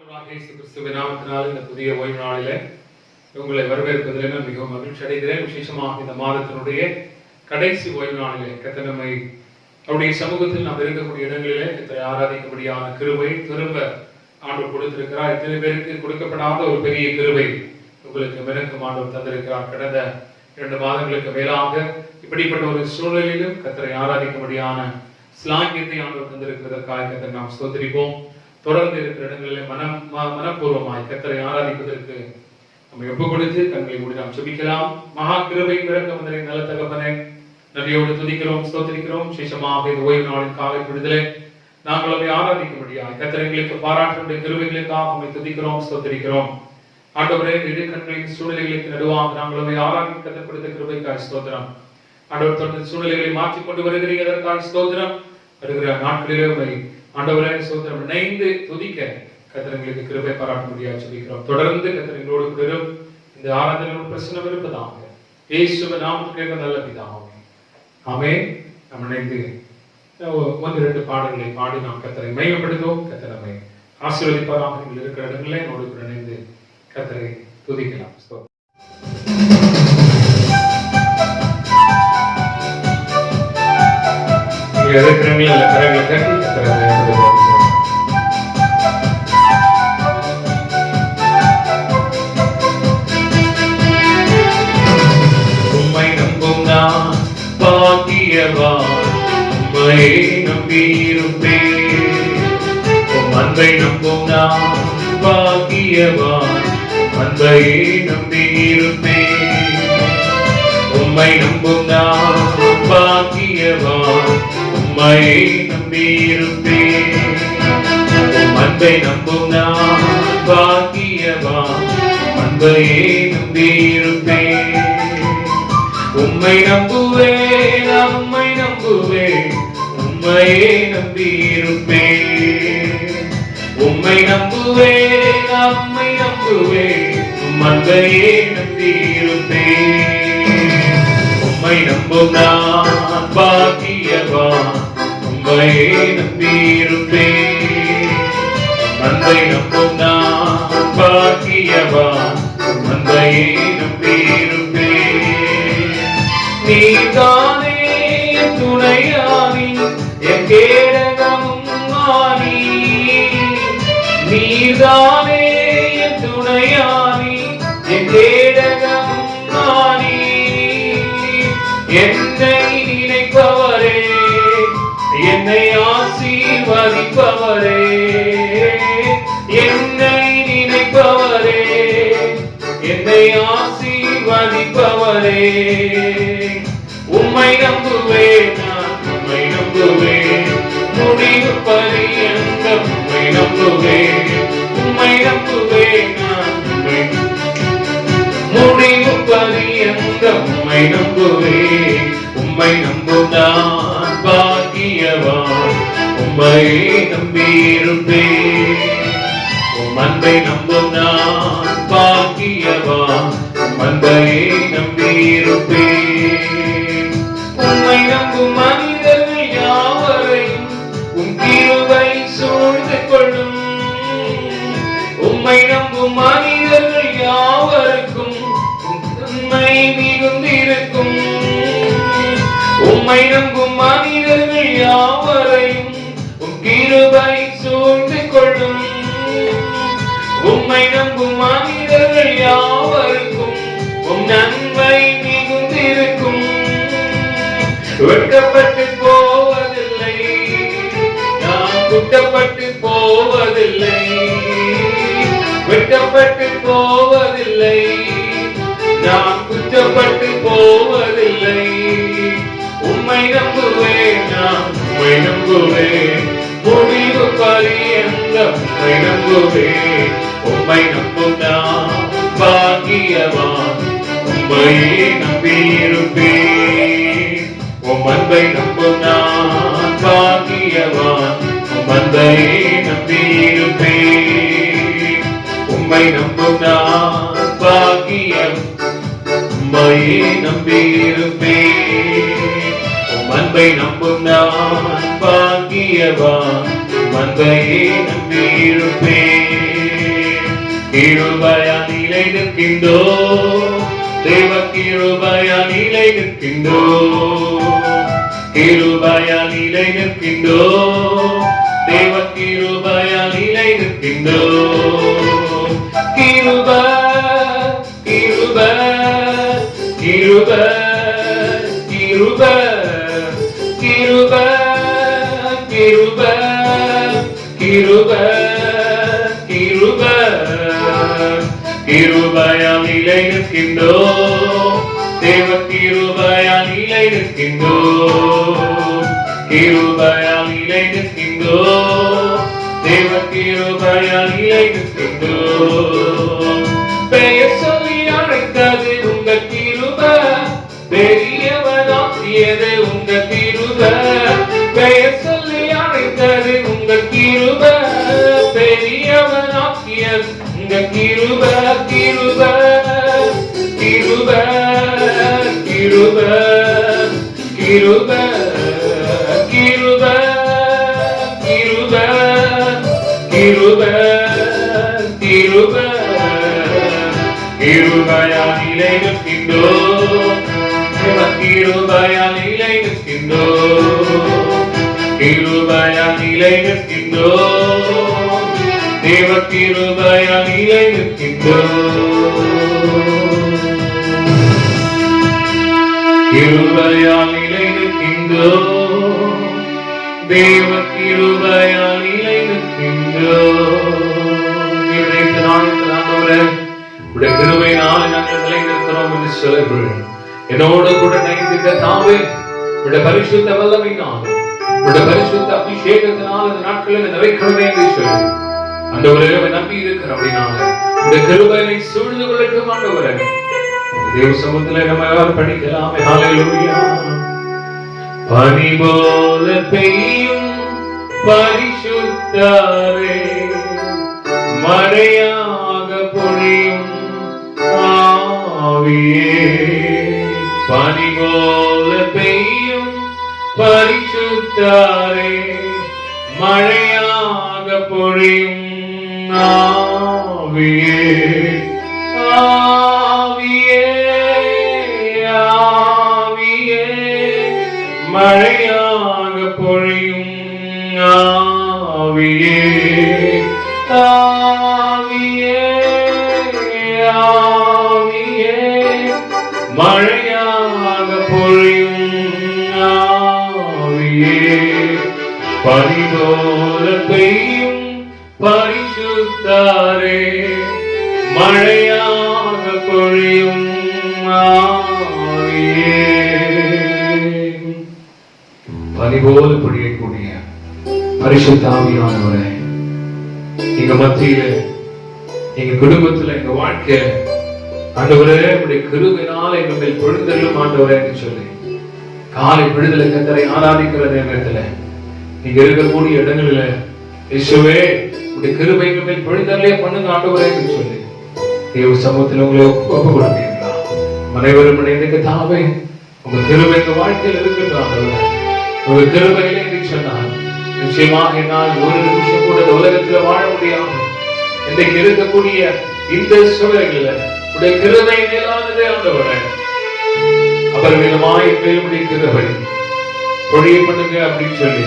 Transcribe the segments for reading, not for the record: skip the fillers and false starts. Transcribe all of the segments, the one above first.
ஆண்டவராகிய இயேசு கிறிஸ்துவின் நாமத்தினால் இந்த புதிய ஓய்வு நாளிலே உங்களை வரவேற்பதில் நான் மிகவும் மகிழ்ச்சி அடைகிறேன். விசேஷமாக இந்த மாதத்தினுடைய கடைசி ஓய்வு நாளிலே கர்த்தர் நம்மை அவருடைய சமூகத்தில் நாம் இருக்கக்கூடிய இடங்களிலே கர்த்தரை ஆராதிக்கும்படியான கிருபை திரும்ப ஆண்டவர் கொடுத்திருக்கிறார். எத்தனை பேருக்கு கொடுக்கப்படாத ஒரு பெரிய கிருபை உங்களுக்கு மிகவும் ஆண்டவர் தந்திருக்கிறார். கடந்த 2 மாதங்களுக்கு மேலாக இப்படிப்பட்ட ஒரு சூழ்நிலையிலும் கர்த்தரை ஆராதிக்கும்படியான ஸ்லாங்கியத்தை ஆண்டவர் தந்திருக்கிறதற்காக கர்த்தரை நாம் ஸ்தோத்திரிப்போம். தொடர்ந்து இருக்கிற இடங்களிலே மனப்பூர்வமாய் கர்த்தரை ஆராதிப்பதற்கு நம்ம ஒப்புக் கொடுத்து கண்களை மூடி நாம் ஜெபிக்கலாம். மகா கிருபை இரக்கம் வந்தனை நல்ல தகப்பனே, நன்றியோடு துதிக்கிறோம், ஸ்தோத்திரிக்கிறோம். விசேஷமாக இந்த ஓய்வு நாளின் காலை விடுதலை நாங்கள் அதை ஆராதிக்கும்படியாய் கர்த்தர் எங்களுக்கு பாராட்டுடைய கிருபைகளுக்காக உம்மை துதிக்கிறோம், ஸ்தோத்திரிக்கிறோம். ஆண்டவரே, இடுக்கண்களின் சூழ்நிலைகளுக்கு நடுவாக நாங்கள் அதை ஆராதிக்க கர்த்தர் கொடுத்த கிருபைக்காய் ஸ்தோத்திரம். ஆண்டவர் தொடர்ந்து சூழ்நிலைகளை மாற்றிக் கொண்டு வருகிறீங்க, அதற்காக ஸ்தோத்திரம். வருகிற நாட்களிலே உம்மை ஆண்டவரே ஸ்தோத்திரம் இணைந்து துதிக்க கர்த்தர் எங்களுக்கு கிருபை பாராட்ட முடியாது சொல்லிக்கிறோம். தொடர்ந்து கர்த்தர் எங்களோடு கூட இந்த ஆராதனையோடு பிரசன்னம் இருப்பதாக இயேசுவின் நாமத்தில் நல்ல பிதாவே, ஆமென். நாம் இணைந்து 1-2 பாடல்களை பாடி நாம் கர்த்தரை மகிமைப்படுத்துவோம். கர்த்தர் நம்மை ஆசீர்வதிப்பாராக. நீங்கள் இருக்கிற இடங்களே என்னோடு கூட இணைந்து கர்த்தரை துதிக்கலாம். இருக்கிறவங்கள கரங்களை கட்டி உம்மை நம்பும் நான் பாக்கியவான், உம்மையே நம்பியிருப்பேன். உம் அன்பை நம்பும் நான் பாக்கியவான், அன்பையே நம்பியிருப்பேன். உம்மை நம்பும் நான் பாக்கியவான், உம்மையே நம்பியிருப்பேன். உம் அன்பை நம்பும் நான் பாக்கியவான், அன்பையே நம்பியிருப்பேன். உம்மை நம்புவேன், உம்மை நம்புவேன், உம்மையே நம்பியிருப்பேன். உம்மை நம்புவேன், உம்மை நம்புவேன், உம் அன்பையே நம்பியிருப்பேன். உம்மை நம்பும் நான் பாக்கியவான், உம்மையே நம்பியிருப்பேன். அன்பை நம்பும் நான் பாக்கியவான், அன்பையே நம்பியிருப்பேன். நீதானே என் துணையானி, என் கேடகமும் ஆனி. நீதானே என் துணையானி, என் கேடகமும் ஆனி. என்னை நினைப்பவரே, என்னை ஆசீர்வதிப்பவரே. என்னை நினைப்பவரே, என்னை ஆசீர்வதிப்பவரே. உம்மை நம்புவேன் நான், உம்மை நம்புவேன், முடிவு பரியந்தம் உம்மை நம்புவேன். உம்மை நம்புவேன் நான், முடிவு பரியந்தம் உம்மை நம்புவேன். உம்மை நம்பும் நான் பாக்கியவான், உம்மையே நம்பியிருப்பேன். உம் அன்பை நம்பும் நான் பாக்கியவான், உம் அன்பையே நம்பியிருப்பேன். உம்மை நம்பும் மனிதர்கள் யாவரையும் உம் கிருபை சூழ்ந்து கொள்ளும். உம்மை நம்பும் மனிதர்கள் யாவருக்கும் உம்மை மிகுந்திருக்கும். உம்மை நம்பும் மனிதர்கள் யாவரையும் உம் கிருபை சூழ்ந்து கொள்ளும். உம்மை நம்பும் மனிதர்கள் யாவருக்கும் உம் நன்மை மிகுந்திருக்கும். வெட்கப்பட்டு போவதில்லை, நான் குற்றப்பட்டு போவதில்லை. வெட்கப்பட்டு போவதில்லை, நான் குற்றப்பட்டு போவதில்லை. உம்மை நம்புவேன் நான், உம்மை நம்புவேன், முடிவு பரியந்தம் உம்மை நம்புவேன். உம்மை நம்பும் நான் பாக்கியவான், உம்மையே நம்பியிருப்பேன். உம் அன்பை நம்பும் நான் பாக்கியவான், உம் அன்பையே நம்பியிருப்பேன். உம்மை நம்பும் நான் பாக்கியம், உம்மையே நம்பியிருப்பேன். உம் அன்பை நம்பும் நான் பாக்கியவான், உம் அன்பையே நம்பியிருப்பேன். கிருபையால் நிலை நிற்கின்றோம், தேவ கிருபையால் நிலை நிற்கின்றோம், கிருபையால் நிலை நிற்கின்றோம், தேவ கிருபையால் நிலை நிற்கின்றோம். கிருபை கிருபை கிருபை கிருபை கிருபை கிருபை கிருபை கிருபை கிருபையால் நிலை நிற்கின்றோம், தேவ கிருபையால் நிலை நிற்கின்றோம், கிருபையால் நிலை நிற்கின்றோம், தேவ கிருபையால் நிலை நிற்கின்றோம். பெயர் சொல்லி அழைத்தது உங்க கிருபை, பெரியவனாக்கியது உங்க கிருபை, பெயர் சொல்லி அழைத்தது உங்க கிருபை, பெரியவனாக்கியது உங்க கிருபை, கிருபை கிருபை கிருபை கிருபை கிருபை கிருபை கிருபை கிருபை கிருபையால் நிலை நிற்கின்றோம், கிருபையால் நிலை நிற்கின்றோம், கிருபையால் நிலை நிற்கின்றோம், தேவ கிருபையால் நிலை நிற்கின்றோம், கிருபையால் நிலை நிற்கின்றோம், தேவ கிருபையால் நிலை நிற்கின்றோம். உடைய கிருபையினால் நாங்கள் நிலை நிற்கிறோம் என்று சொல்லுங்கள். என்னோடு கூட நைந்திக்க தாவே உடைய பரிசுத்த வல்லமையினால், உடைய பரிசுத்த அபிஷேகத்தினால் இந்த நாட்களில் நிறைக்கிறதே என்று சொல்லி ஆண்டவரே நம்பி இருக்கிற அப்படினால உடைய கிருபையை சூழ்ந்து கொள்ளட்டும். ஆண்டவரே தேவ சமூகத்திலே நம்ம யாரும் படிக்கலாமே. ஹல்லேலூயா. பனி போல பெய்யும் பரிசுத்தரே, மழையாக பொழியும் ஆவியே, பனி போல பெய்யும் பரிசுத்தரே, மழையாக பொழியும் ஆவியே, ஆவியே ஆவியே, மழையாக பொழியும் ஆவியே, ஆவியே ஆவியே, மழையாக பொழியும் ஆவியே, பனி போல பெய்யும் பரிசுத்தரே, மழையாக பொழியும் ஆவியே. பனி போல பொழியக்கூடிய பரிசுத்த ஆவியானவரே, எங்க மத்தியில, எங்க குடும்பத்துல, எங்க வாழ்க்கையில ஆண்டவரே உடைய கிருபையினால எங்க மேல் பொழுதெல்லும் ஆண்டவரே என்று சொல்லி காலை விடுதலை கர்த்தரை ஆராதிக்கிற நேரத்துல நீங்க இருக்கக்கூடிய இடங்களில இயேசுவே உடைய கிருபை எங்க மேல் பொழுதெல்லே பண்ணுங்க ஆண்டவரே என்று சொல்லி தேவ சமூகத்தில் உங்களை ஒப்பு கொடுப்பீங்களா? அனைவரும் இணைந்து தாவே உங்க கிருபை எங்க வாழ்க்கையில் இருக்கின்றாங்க. உங்க கிருபையிலே என்று சொன்னால் நிச்சயமாக என்னால் ஒரு நிமிஷம் கூட உலகத்தில் வாழ முடியாது. இன்றைக்கு இருக்கக்கூடிய இந்த சூழல்ல உடைய கிருபை மேலானதே ஆண்டவரே. அபரிமிதமாய் மேலுடைய கிருபை பொழிய பண்ணுங்க அப்படின்னு சொல்லி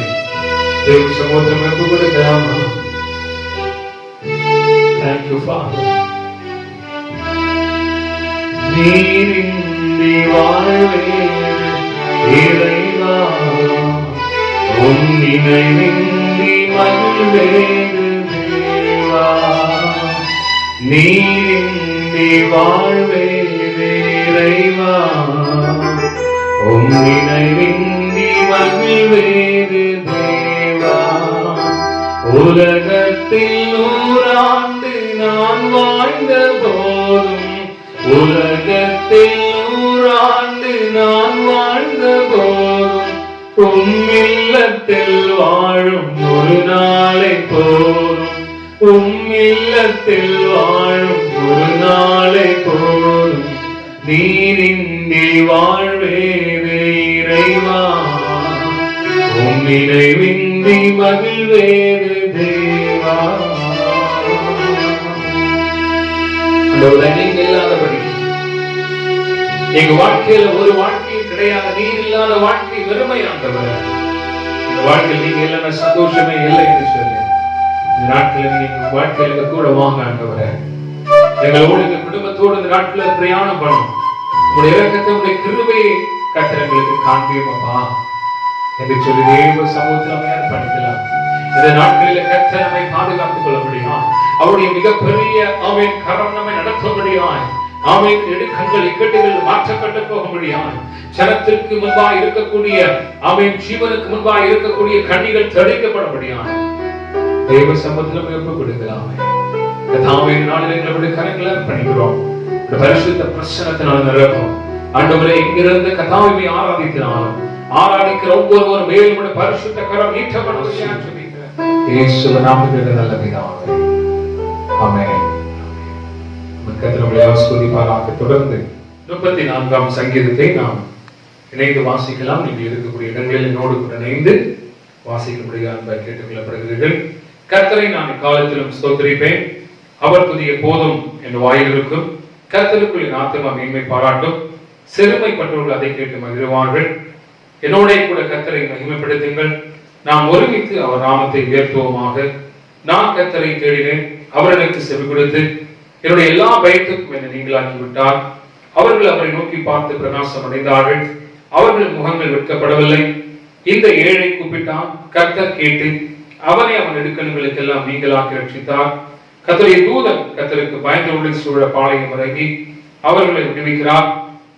தேவ சமூகத்தில் ஒப்பு கொடுக்கலாமா? Thank you, Father. நீரின்றி வாழ்வே இறைவா, உன் நினைவின்றி மகிழ்வேறு தேவா, நீரின்றி வாழ்வே இறைவா, உன் நினைவின்றி மகிழ்வேறு தேவா, உலகத்தில் 100 ஆண்டு நான் வாழ்ந்த போதும், உலகத்தில் 100 ஆண்டு நான் வாழ்ந்த போதும், உம்மில்லத்தில் வாழும் ஒரு நாளை போதும், உம்மில்லத்தில் வாழும் ஒரு நாளை போதும், நீரின்றி வாழ்வேறு இறைவா, உம் நினைவின்றி மகிழ்வேறு தேவா. நீங்க இல்லாதபடி எங்க வாழ்க்கையில ஒரு வாழ்க்கையும் கிடையாது. நீர் இல்லாத வாழ்க்கை வெறுமை ஆண்டவர். இந்த வாழ்க்கையில் நீங்க இல்லைன்னா சந்தோஷமே இல்லை என்று சொல்லி இந்த நாட்களில் நீங்க வாழ்க்கையில கூட வாங்க ஆண்டவரே. எங்களோடு இந்த குடும்பத்தோடு இந்த நாட்களில் பிரயாணம் பண்ணும். உங்களுடைய இரக்கத்தை உங்களுடைய கிருபையை கர்த்தர்களுக்கு காண்பியுமப்பா என்று சொல்லி தேவ சமூகத்தில் ஏற்படுத்தலாம். இந்த நாட்களில் கர்த்தர் நம்மை பாதுகாத்துக் கொள்ள முடியும். அவருடைய மிகப்பெரிய ஆமென் கரம் நம்மை நடத்த முடியும். ஆமென் இடுக்கண்கள் இக்கட்டுகள் மாற்றப்பட்டு போக முடியும். சனத்திற்கு முன்பாக இருக்கக்கூடிய ஆமென் ஜீவனுக்கு முன்பாக இருக்கக்கூடிய கண்ணிகள் தடுக்கப்பட முடியும். தேவ சமூகத்தில் ஒப்புக் கொடுக்கலாம். கர்த்தாவே நாளில் எங்களுடைய கரங்களை அர்ப்பணிக்கிறோம். பரிசுத்த பிரசன்னத்தினால் நிரப்பும் ஆண்டவரே. இங்கிருந்து கர்த்தாவை ஆராதிக்கிறாலும் ஆராதிக்கிற ஒவ்வொருவரும் மேலும் பரிசுத்த கரம் நீட்டப்படும். இயேசுவின் நாமத்தில் நல்ல பிதாவே, ஆமென். கர்த்தருடைய ஆசீர்வாதத்தை தொடர்ந்து 34ஆம் சங்கீதத்தை நாம் இணைந்து வாசிக்கலாம். நீங்கள் இருக்கக்கூடிய இடங்களில் என்னோடு கூட இணைந்து வாசிக்கும்படியாக அன்பை கேட்டுக்கொள்ளப்படுகிறீர்கள். கர்த்தரை நான் காலத்திலும் ஸ்தோத்திரிப்பேன், அவர் துதிய போதும் என் வாயில் இருக்கும். கர்த்தருக்குள் என் ஆத்துமா மேன்மை பாராட்டும். சிறுமைப்பட்டவர்கள் அதை கேட்டு மகிழ்வார்கள். என்னோட கூட கர்த்தரை மகிமைப்படுத்துங்கள். நாம் ஒருமித்து அவர் நாமத்தை உயர்த்துவோமாக. நான் கர்த்தரை தேடினேன், அவர் எனக்கு செவி கொடுத்து என்னுடைய எல்லா பயத்துக்கும் என்னை நீங்களாக்கி விட்டார். அவர்கள் அவரை நோக்கி பார்த்து பிரகாசம் அடைந்தார்கள். அவர்கள் முகங்கள் வெட்கப்படவில்லை. இந்த ஏழை கூப்பிட்டான், கர்த்தர் கேட்டு அவனை அவன் இடுக்கண்களுக்கு எல்லாம் நீங்களாக்கி ரட்சித்தார். கர்த்தருடைய தூதன் கர்த்தருக்கு பயந்து சூழ பாளையம் இறங்கி அவர்களை விடுவிக்கிறார்.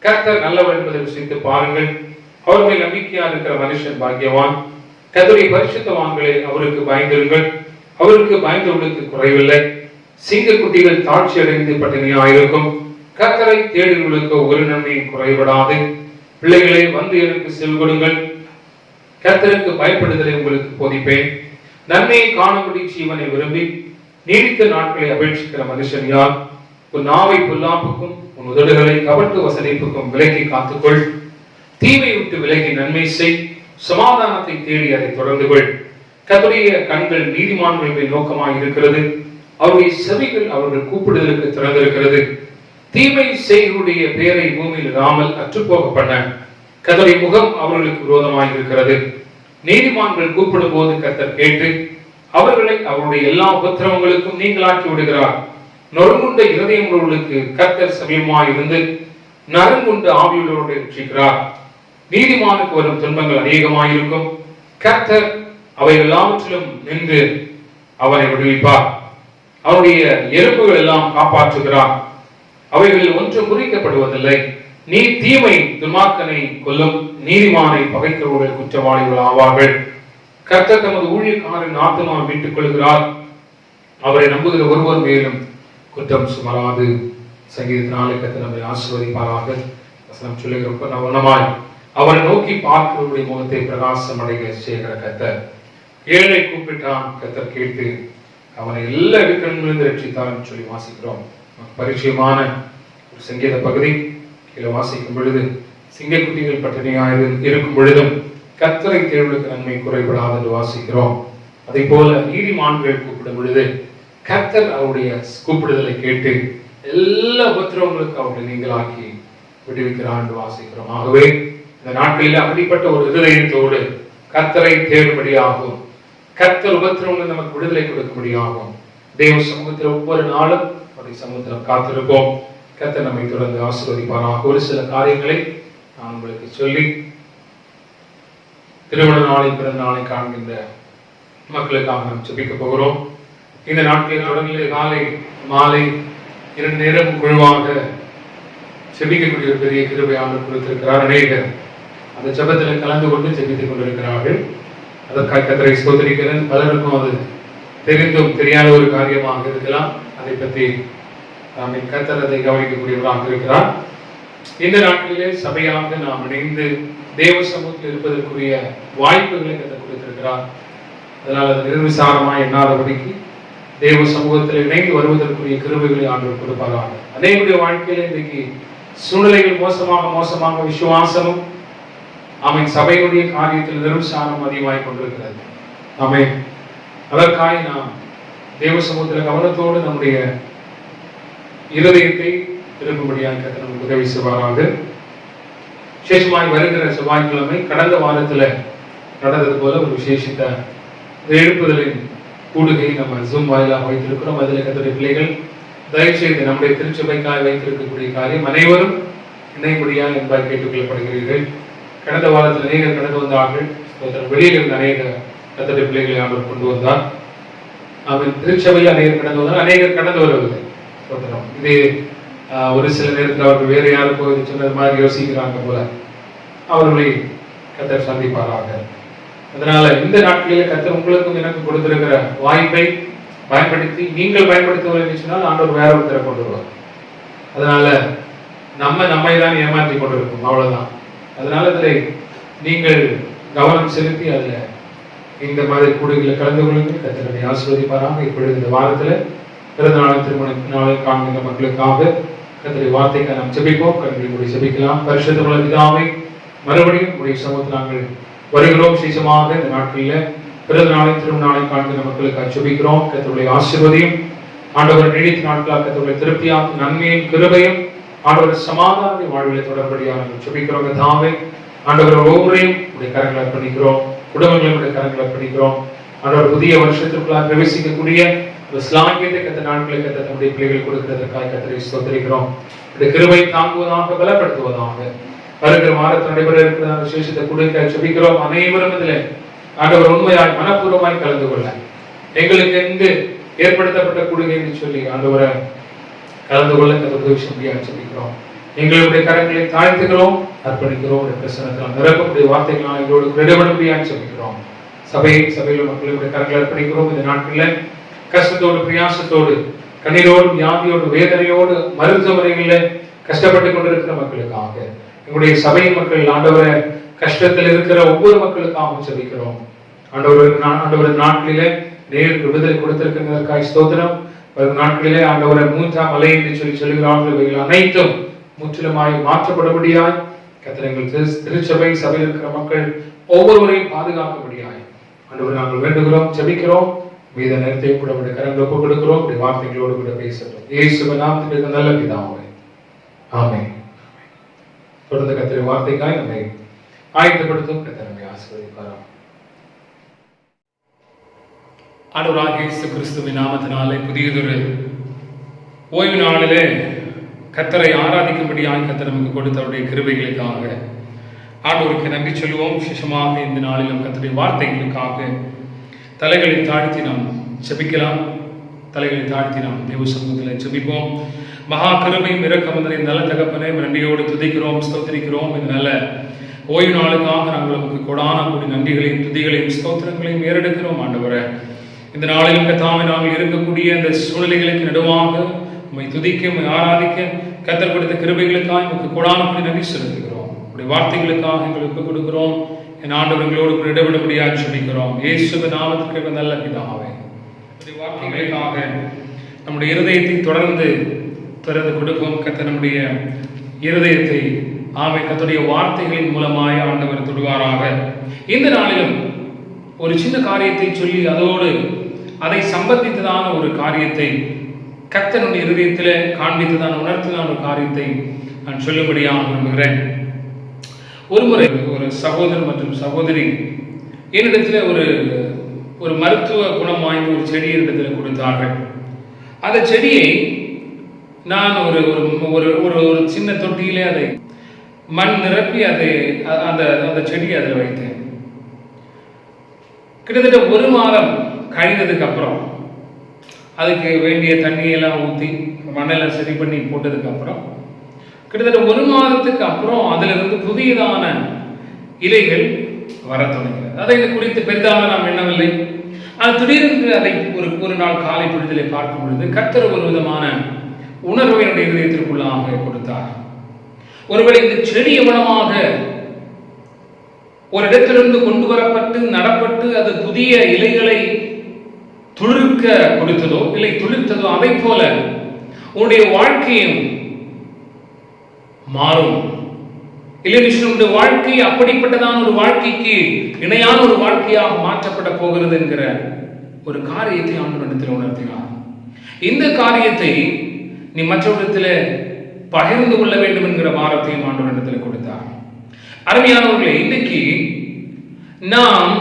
கர்த்தர் நல்லவர் என்பதை ருசித்து பாருங்கள். அவர் மேல் நம்பிக்கையா இருக்கிற மனுஷன் பாக்கியவான். கர்த்தருடைய பரிசுத்தவான்களே அவருக்கு பயந்திருங்கள். அவருக்கு பயந்தவர்களுக்கு குறைவில்லை. சிங்க குட்டிகள் தாட்சி அடைந்து பட்டினியாயிருக்கும். கர்த்தரை தேடுகளுக்கு ஒரு நன்மையும் குறைபடாது. பிள்ளைகளே வந்து எனக்கு செல் கொடுங்கள். கர்த்தருக்கு பயப்படுதலை உங்களுக்கு போதிப்பேன். நன்மையை காணும்படி ஜீவனை விரும்பி நீடித்த நாட்களை அபேட்சிக்கிற மனுஷன் யார்? உன் நாவை பொல்லாப்புக்கும் உன் உதடுகளை கபட்டு வசனிப்புக்கும் விலக்கி காத்துக்கொள். தீமை விட்டு விலகி நன்மை செய். சமாதானத்தை தேடி அதை தொடர்ந்து கொள். கர்த்தருடைய கண்கள் நீதிமான்கள் மேல் நோக்கமாய் இருக்கிறது. அவருடைய செவிகள் அவர்கள் கூப்பிடுதலுக்கு திறந்திருக்கிறது. தீமை செய்களுடைய பேரை பூமியில் இராமல் அற்றுப்போக பண்ண கர்த்தருடைய முகம் அவர்களுக்கு விரோதமாய் இருக்கிறது. நீதிமான்கள் கூப்பிடும் போது கர்த்தர் கேட்டு அவர்களை அவருடைய எல்லா உபத்திரவங்களுக்கும் நீங்களாக்கி விடுகிறார். நொறுங்குண்ட இருதயம் உள்ளவர்களுக்கு கர்த்தர் சமயமாய் இருந்து நறுங்குண்ட ஆவியுள்ளவர்களை ரட்சிக்கிறார். நீதிமானுக்கு வரும் துன்பங்கள் அநேகமாயிருக்கும். கர்த்தர் அவை எல்லாவற்றிலும் நின்று அவனை விடுவிப்பார். அவனுடைய எலும்புகள் எல்லாம் காப்பாற்றுகிறார். அவைகளில் ஒன்று முறிக்கப்படுவதில்லை. நீ தீமை துன்மார்க்கனை கொல்லும், நீதிமானை பகைக்கிறவர்கள் குற்றவாளிகள் ஆவார்கள். கர்த்தர் தமது ஊழியக்காரன் ஆத்துமாவை மீட்டுக் கொள்கிறார். அவரை நம்புகிற ஒருவர் மேலும் குற்றம் சுமராது. சங்கீதத்தினாலே கர்த்தர் நம்மை ஆசீர்வதிப்பாராக. வசனம் சொல்லுகிற கவனமாய் அவரை நோக்கி பார்க்கிறவருடைய முகத்தை பிரகாசம் அடைய செய்கிற கர்த்தர். ஏழை கூப்பிட்டான், கர்த்தர் கேட்டு அவனை எல்லா இடுக்கண்களிலிருந்து ரட்சித்தார் சொல்லி வாசிக்கிறோம். பரிச்சயமான ஒரு சங்கீத பகுதி. கீழே வாசிக்கும் பொழுது சிங்கக்குட்டிகள் பட்டினியாக இருக்கும் பொழுதும் கர்த்தரை தேடுவதற்கு நன்மை குறைபடாது என்று வாசிக்கிறோம். அதே போல நீதிமான்கள் கூப்பிடும் பொழுது கர்த்தர் அவருடைய கூப்பிடுதலை கேட்டு எல்லா உபத்திரவங்களுக்கும் அவர்களை நீங்களாக்கி விடுவிக்கிறார் என்று வாசிக்கிறோம். ஆகவே இந்த நாட்களில் அப்படிப்பட்ட ஒரு இருதயத்தோடு கர்த்தரை தேடும்படியாகும். கர்த்தர் உபத்திரவங்கள் நமக்கு விடுதலை கொடுக்கும்படியாகும். தேவ சமூகத்தில் ஒவ்வொரு நாளும் அவருடைய சமூகத்தில் காத்திருப்போம். கர்த்தர் நம்மை தொடர்ந்து ஆசீர்வதிப்பாராக. ஒரு சில காரியங்களை நான் உங்களுக்கு சொல்லி திருமண நாளை பிறந்த நாளை காண்கின்ற மக்களுக்காக நாம் ஜெபிக்க போகிறோம். இந்த நாட்களில் தொடர்ந்து காலை மாலை 2 நேரம் குழுவாக ஜெபிக்கக்கூடிய ஒரு பெரிய கிருபையாக கொடுத்திருக்கிறார். அநேகர் அந்த ஜெபத்தில் கலந்து கொண்டு ஜெபித்துக் கொண்டிருக்கிறார்கள். அதற்காக கர்த்தரை ஸ்தோத்திரிக்கிறேன். பலருக்கும் அது தெரிந்தும் தெரியாத ஒரு காரியமாக இருக்கலாம். அதை பற்றி கர்த்தர் அதை கவனிக்கக்கூடியவராக இருக்கிறார். இந்த நாட்களிலே சபையாக நாம் இணைந்து தேவ சமூகத்தில் இருப்பதற்குரிய வாய்ப்புகளை கர்த்தர் கொடுத்திருக்கிறார். அதனால் அது நிர்விசாரமாக எண்ணாதபடிக்கு தேவ சமூகத்தில் இணைந்து வருவதற்குரிய கிருபைகளை ஆண்டவர் கொடுப்பாராக. அநேகருடைய வாழ்க்கையில இன்றைக்கு சூழ்நிலைகள் மோசமாக விசுவாசமும் சபையுடைய காரியத்தில் நிர்விசாரம் அதிகமாய் கொண்டிருக்கிறது. அதற்காக நாம் தேவ சமூகத்தில் கவனத்தோடு நம்முடைய இருதயத்தை திரும்பும்படியாக கர்த்தர் நமக்கு உதவி செய்வாராக. விசேஷமாய் வருகிற செவ்வாய்க்கிழமை கடந்த வாரத்தில் நடந்தது போல ஒரு விசேஷித்த எழுப்புதலின் கூடுகை நம்ம ஜூம் வாயிலாக வைத்திருக்கிறோம். அதில் கர்த்தருடைய பிள்ளைகள் தயவுசெய்து நம்முடைய திருச்சபைக்காக வைத்திருக்கக்கூடிய காரியம் அனைவரும் இணையபடியாக என்பாய் கேட்டுக்கொள்ளப்படுகிறீர்கள். கடந்த வாரத்தில் அநேகர் கடந்து வந்தார்கள். வெளியில் இருந்த அநேக கர்த்தருடைய பிள்ளைகளை அவர் கொண்டு வந்தார். அவன் திருச்சபையில் அநேகர் கடந்து வந்தால் அநேகர் கடந்து வருவதில்லை. இது ஒரு சில நேரத்தில் அவர்கள் வேறு யாரும் போய் சொன்னது மாதிரி யோசிக்கிறாங்க போல அவர்களை கர்த்தர் சந்திப்பாராக. அதனால இந்த நாட்களில் கர்த்தர் உங்களுக்கும் எனக்கு கொடுத்திருக்கிற வாய்ப்பை பயன்படுத்தி நீங்கள் பயன்படுத்தவில்லை சொன்னால் ஆண்டவர் வேற ஒருத்தரை கொண்டு வருவார். அதனால நம்மை தான் ஏமாற்றி கொண்டிருக்கோம், அவ்வளவுதான். அதனால அதில் நீங்கள் கவனம் செலுத்தி அதில் இந்த மாதிரி கூடுகளை கலந்து கொள்ளுங்கள். கர்த்தரை ஆசீர்வதிப்பாராக. இப்பொழுது இந்த வாரத்தில் பிறந்த நாள் திருமண நாளை காண்கின்ற மக்களுக்காக கர்த்தருடைய வார்த்தைக்கு நாம் ஜெபிப்போம். கர்த்தரை கூட ஜெபிக்கலாம். பரிசுத்தமுள்ள பிதாவே, மறுபடியும் உடைய சமூகத்தில் நாங்கள் வருகிறோம். விசேஷமாக இந்த நாட்களில் பிறந்த நாளை திருமண நாளை காண்கின்ற மக்களுக்காக ஜெபிக்கிறோம். கர்த்தருடைய ஆசீர்வதியும் ஆண்டவர் நீடித்த நாட்களாக கர்த்தருடைய திருப்தியாக நன்மையும் கிருபையும் ஆண்டவர் சமாதான வாழ்வில் தொடர்படியாக நாங்கள் ஜெபிக்கிறோம். பிதாவே, ஆண்டவர் ஒவ்வொருவரையும் உடைய கரங்களை அர்ப்பணிக்கிறோம். குடும்பங்களுடைய கரங்களை அர்ப்பணிக்கிறோம். ஆண்டவர் புதிய வருஷத்திற்குள்ளாக பிரவேசிக்கக்கூடிய இஸ்லாமியத்தை கத்த நாட்களை கத்த நம்முடைய பிள்ளைகள் கொடுக்கிறதற்காக கத்தரை ஸ்தோத்திரிக்கிறோம். இந்த கிருபை தாங்குவதாக பலப்படுத்துவதாக வருகிற வாரத்தில் நடைபெற இருக்கிற விசேஷத்தை கொடுக்க ஜெபிக்கிறோம். அனைவரும் இதில் ஆண்டவர் உண்மையாய் மனப்பூர்வமாய் கலந்து கொள்ள எங்களுக்கு எங்கு ஏற்படுத்தப்பட்ட கொடுங்கை என்று சொல்லி ஆண்டவரை கலந்து கொள்ள உதவி செய்ய ஜெபிக்கிறோம். எங்களுடைய கரங்களை தாழ்த்துகிறோம், அர்ப்பணிக்கிறோம். பிரசனத்தில் நிரப்பக்கூடிய வார்த்தைகளால் எங்களோடு விடுபடும்படியாக ஜெபிக்கிறோம். சபையில் மக்களுடைய கரங்களை அர்ப்பணிக்கிறோம். இந்த நாட்களில் கஷ்டத்தோடு, பிரயாசத்தோடு, கண்ணீரோடு, வியாதியோடு, வேதனையோடு மருத்துவமனைகளில் கஷ்டப்பட்டுக் கொண்டிருக்கிற மக்களுக்காக, எங்களுடைய சபை மக்கள் ஆண்டவரை கஷ்டத்தில் இருக்கிற ஒவ்வொரு மக்களுக்காகவும் ஜெபிக்கிறோம். ஆண்டவர் நாட்களிலே நேருக்கு விடுதலை கொடுத்திருக்கிறதற்காக ஸ்தோத்திரம். வரும் நாட்களிலே ஆண்டவரை மூன்றாம் அலை என்று சொல்லி சொல்கிறார்கள். இவைகள் அனைத்தும் முற்றிலுமாய் மாற்றப்படும்படியாய் கர்த்தர் எங்கள் திருச்சபை சபையில் இருக்கிற மக்கள் ஒவ்வொருவரையும் பாதுகாக்கும்படியாய் ஆண்டவரை நாங்கள் வேண்டுகிறோம், ஜெபிக்கிறோம். மீத நேரத்தை கூட கரங்களை ஒப்புக் கொடுக்கிறோம். இப்படி வார்த்தைகளோடு கூட பேசுகிறோம். இயேசுவின் நாமத்தில் நல்ல பிதாவே, ஆமென். தொடர்ந்து கர்த்தருடைய வார்த்தைக்காய் நம்மை ஆயத்தப்படுத்தும். கர்த்தர் நம்மை ஆசீர்வதிப்பாராம். ஆண்டவராகிய இயேசு கிறிஸ்துவின் நாமத்தினாலே புதியதொரு ஓய்வு நாளிலே கர்த்தரை ஆராதிக்கும்படியாக கர்த்தர் நமக்கு கொடுத்தவருடைய கிருபைகளுக்காக ஆண்டவருக்கு நன்றி சொல்லுவோம். விசேஷமாக இந்த நாளிலும் கர்த்தருடைய வார்த்தைகளுக்காக தலைகளை தாழ்த்தி நாம் ஜெபிக்கலாம். தலைகளை தாழ்த்தி நாம் தேவ சமூகத்தில் ஜெபிப்போம். மகா கிருபையும் இரக்கமும் நல்ல தகப்பனே, நன்றியோடு துதிக்கிறோம், ஸ்தோத்திரிக்கிறோம். இந்த நல்ல ஓய்வு நாளுக்காக நாங்கள் நமக்கு கொடான கூடிய நன்றிகளையும் துதிகளையும் ஸ்தோத்திரங்களையும் ஏறெடுக்கிறோம். ஆண்டவரே, இந்த நாளிலும் கர்த்தாவே நாங்கள் இருக்கக்கூடிய இந்த சூழ்நிலைகளுக்கு நடுவாக உம்மை துதிக்க, உம்மை ஆராதிக்க கர்த்தர் கொடுத்த கிருபைகளுக்காக நமக்கு கொடான கூடிய நன்றி செலுத்துகிறோம். உடைய வார்த்தைகளுக்காக எங்களுக்கு கொடுக்கிறோம். என் ஆண்டவர் எங்களோடு இடைவிடும்படியாக ஜெபிக்கிறோம். இயேசுவின் நாமத்திற்கு நல்ல பிதாவே, உடைய வார்த்தைகளுக்காக நம்முடைய இருதயத்தை தொடர்ந்து கொடுப்போம். கர்த்தர் நம்முடைய இருதயத்தை கர்த்தருடைய வார்த்தைகளின் மூலமாய் ஆண்டவர் தொடுவாராக. இந்த நாளிலும் ஒரு சின்ன காரியத்தை சொல்லி அதோடு அதை சம்பந்தித்ததான ஒரு காரியத்தை கர்த்தருடைய இருதயத்தில் காண்பித்ததான உணர்த்ததான ஒரு காரியத்தை நான் சொல்லும்படியாக விரும்புகிறேன். ஒருமுறை ஒரு சகோதரர் மற்றும் சகோதரி என்னிடத்தில் ஒரு மருத்துவ குணம் வாய்ந்த ஒரு செடி என்னிடத்தில் கொடுத்தார்கள். அந்த செடியை நான் ஒரு சின்ன தொட்டியிலே அதை மண் நிரப்பி அந்த செடியை அதில் வைத்தேன். கிட்டத்தட்ட 1 மாதம் கழிந்ததுக்கு அப்புறம் அதுக்கு வேண்டிய தண்ணியெல்லாம் ஊற்றி மண்ணெல்லாம் சரி பண்ணி போட்டதுக்கு அப்புறம் கிட்டத்தட்ட 1 மாதத்துக்கு அப்புறம் அதிலிருந்து புதியதான இலைகள் வர தொடங்கியது. அதை குறித்து பெரிதாக நாம் எண்ணவில்லை. ஆனால் திடீரென்று அதை ஒரு நாள் காலை பொழுதிலே பார்க்கும் பொழுது கர்த்தர் ஒரு விதமான உணர்வை என்னுடைய இதயத்திற்குள்ளாக கொடுத்தார். ஒருவேளை இந்த செடி எவ்வளவாக ஒரு இடத்திலிருந்து கொண்டு வரப்பட்டு நடப்பட்டு அது புதிய இலைகளை துளிர்க்க கொடுத்ததோ இல்லை துளிர்த்ததோ அதை போல உன்னுடைய வாழ்க்கையும் மாறும். இல்லை, வாழ்க்கை அப்படிப்பட்டதான ஒரு வாழ்க்கைக்கு இணையான ஒரு வாழ்க்கையாக மாற்றப்பட போகிறது என்கிற ஒரு காரியத்தை ஆண்டவரிடத்தில் உணர்த்தினார். இந்த காரியத்தை நீ மற்றவரிடத்தில் பகிர்ந்து கொள்ள வேண்டும் என்கிற வாரத்தையும் ஆண்டவரிடத்தில் கொடுத்தார். அருமையானவர்களே, இன்னைக்கு நாம்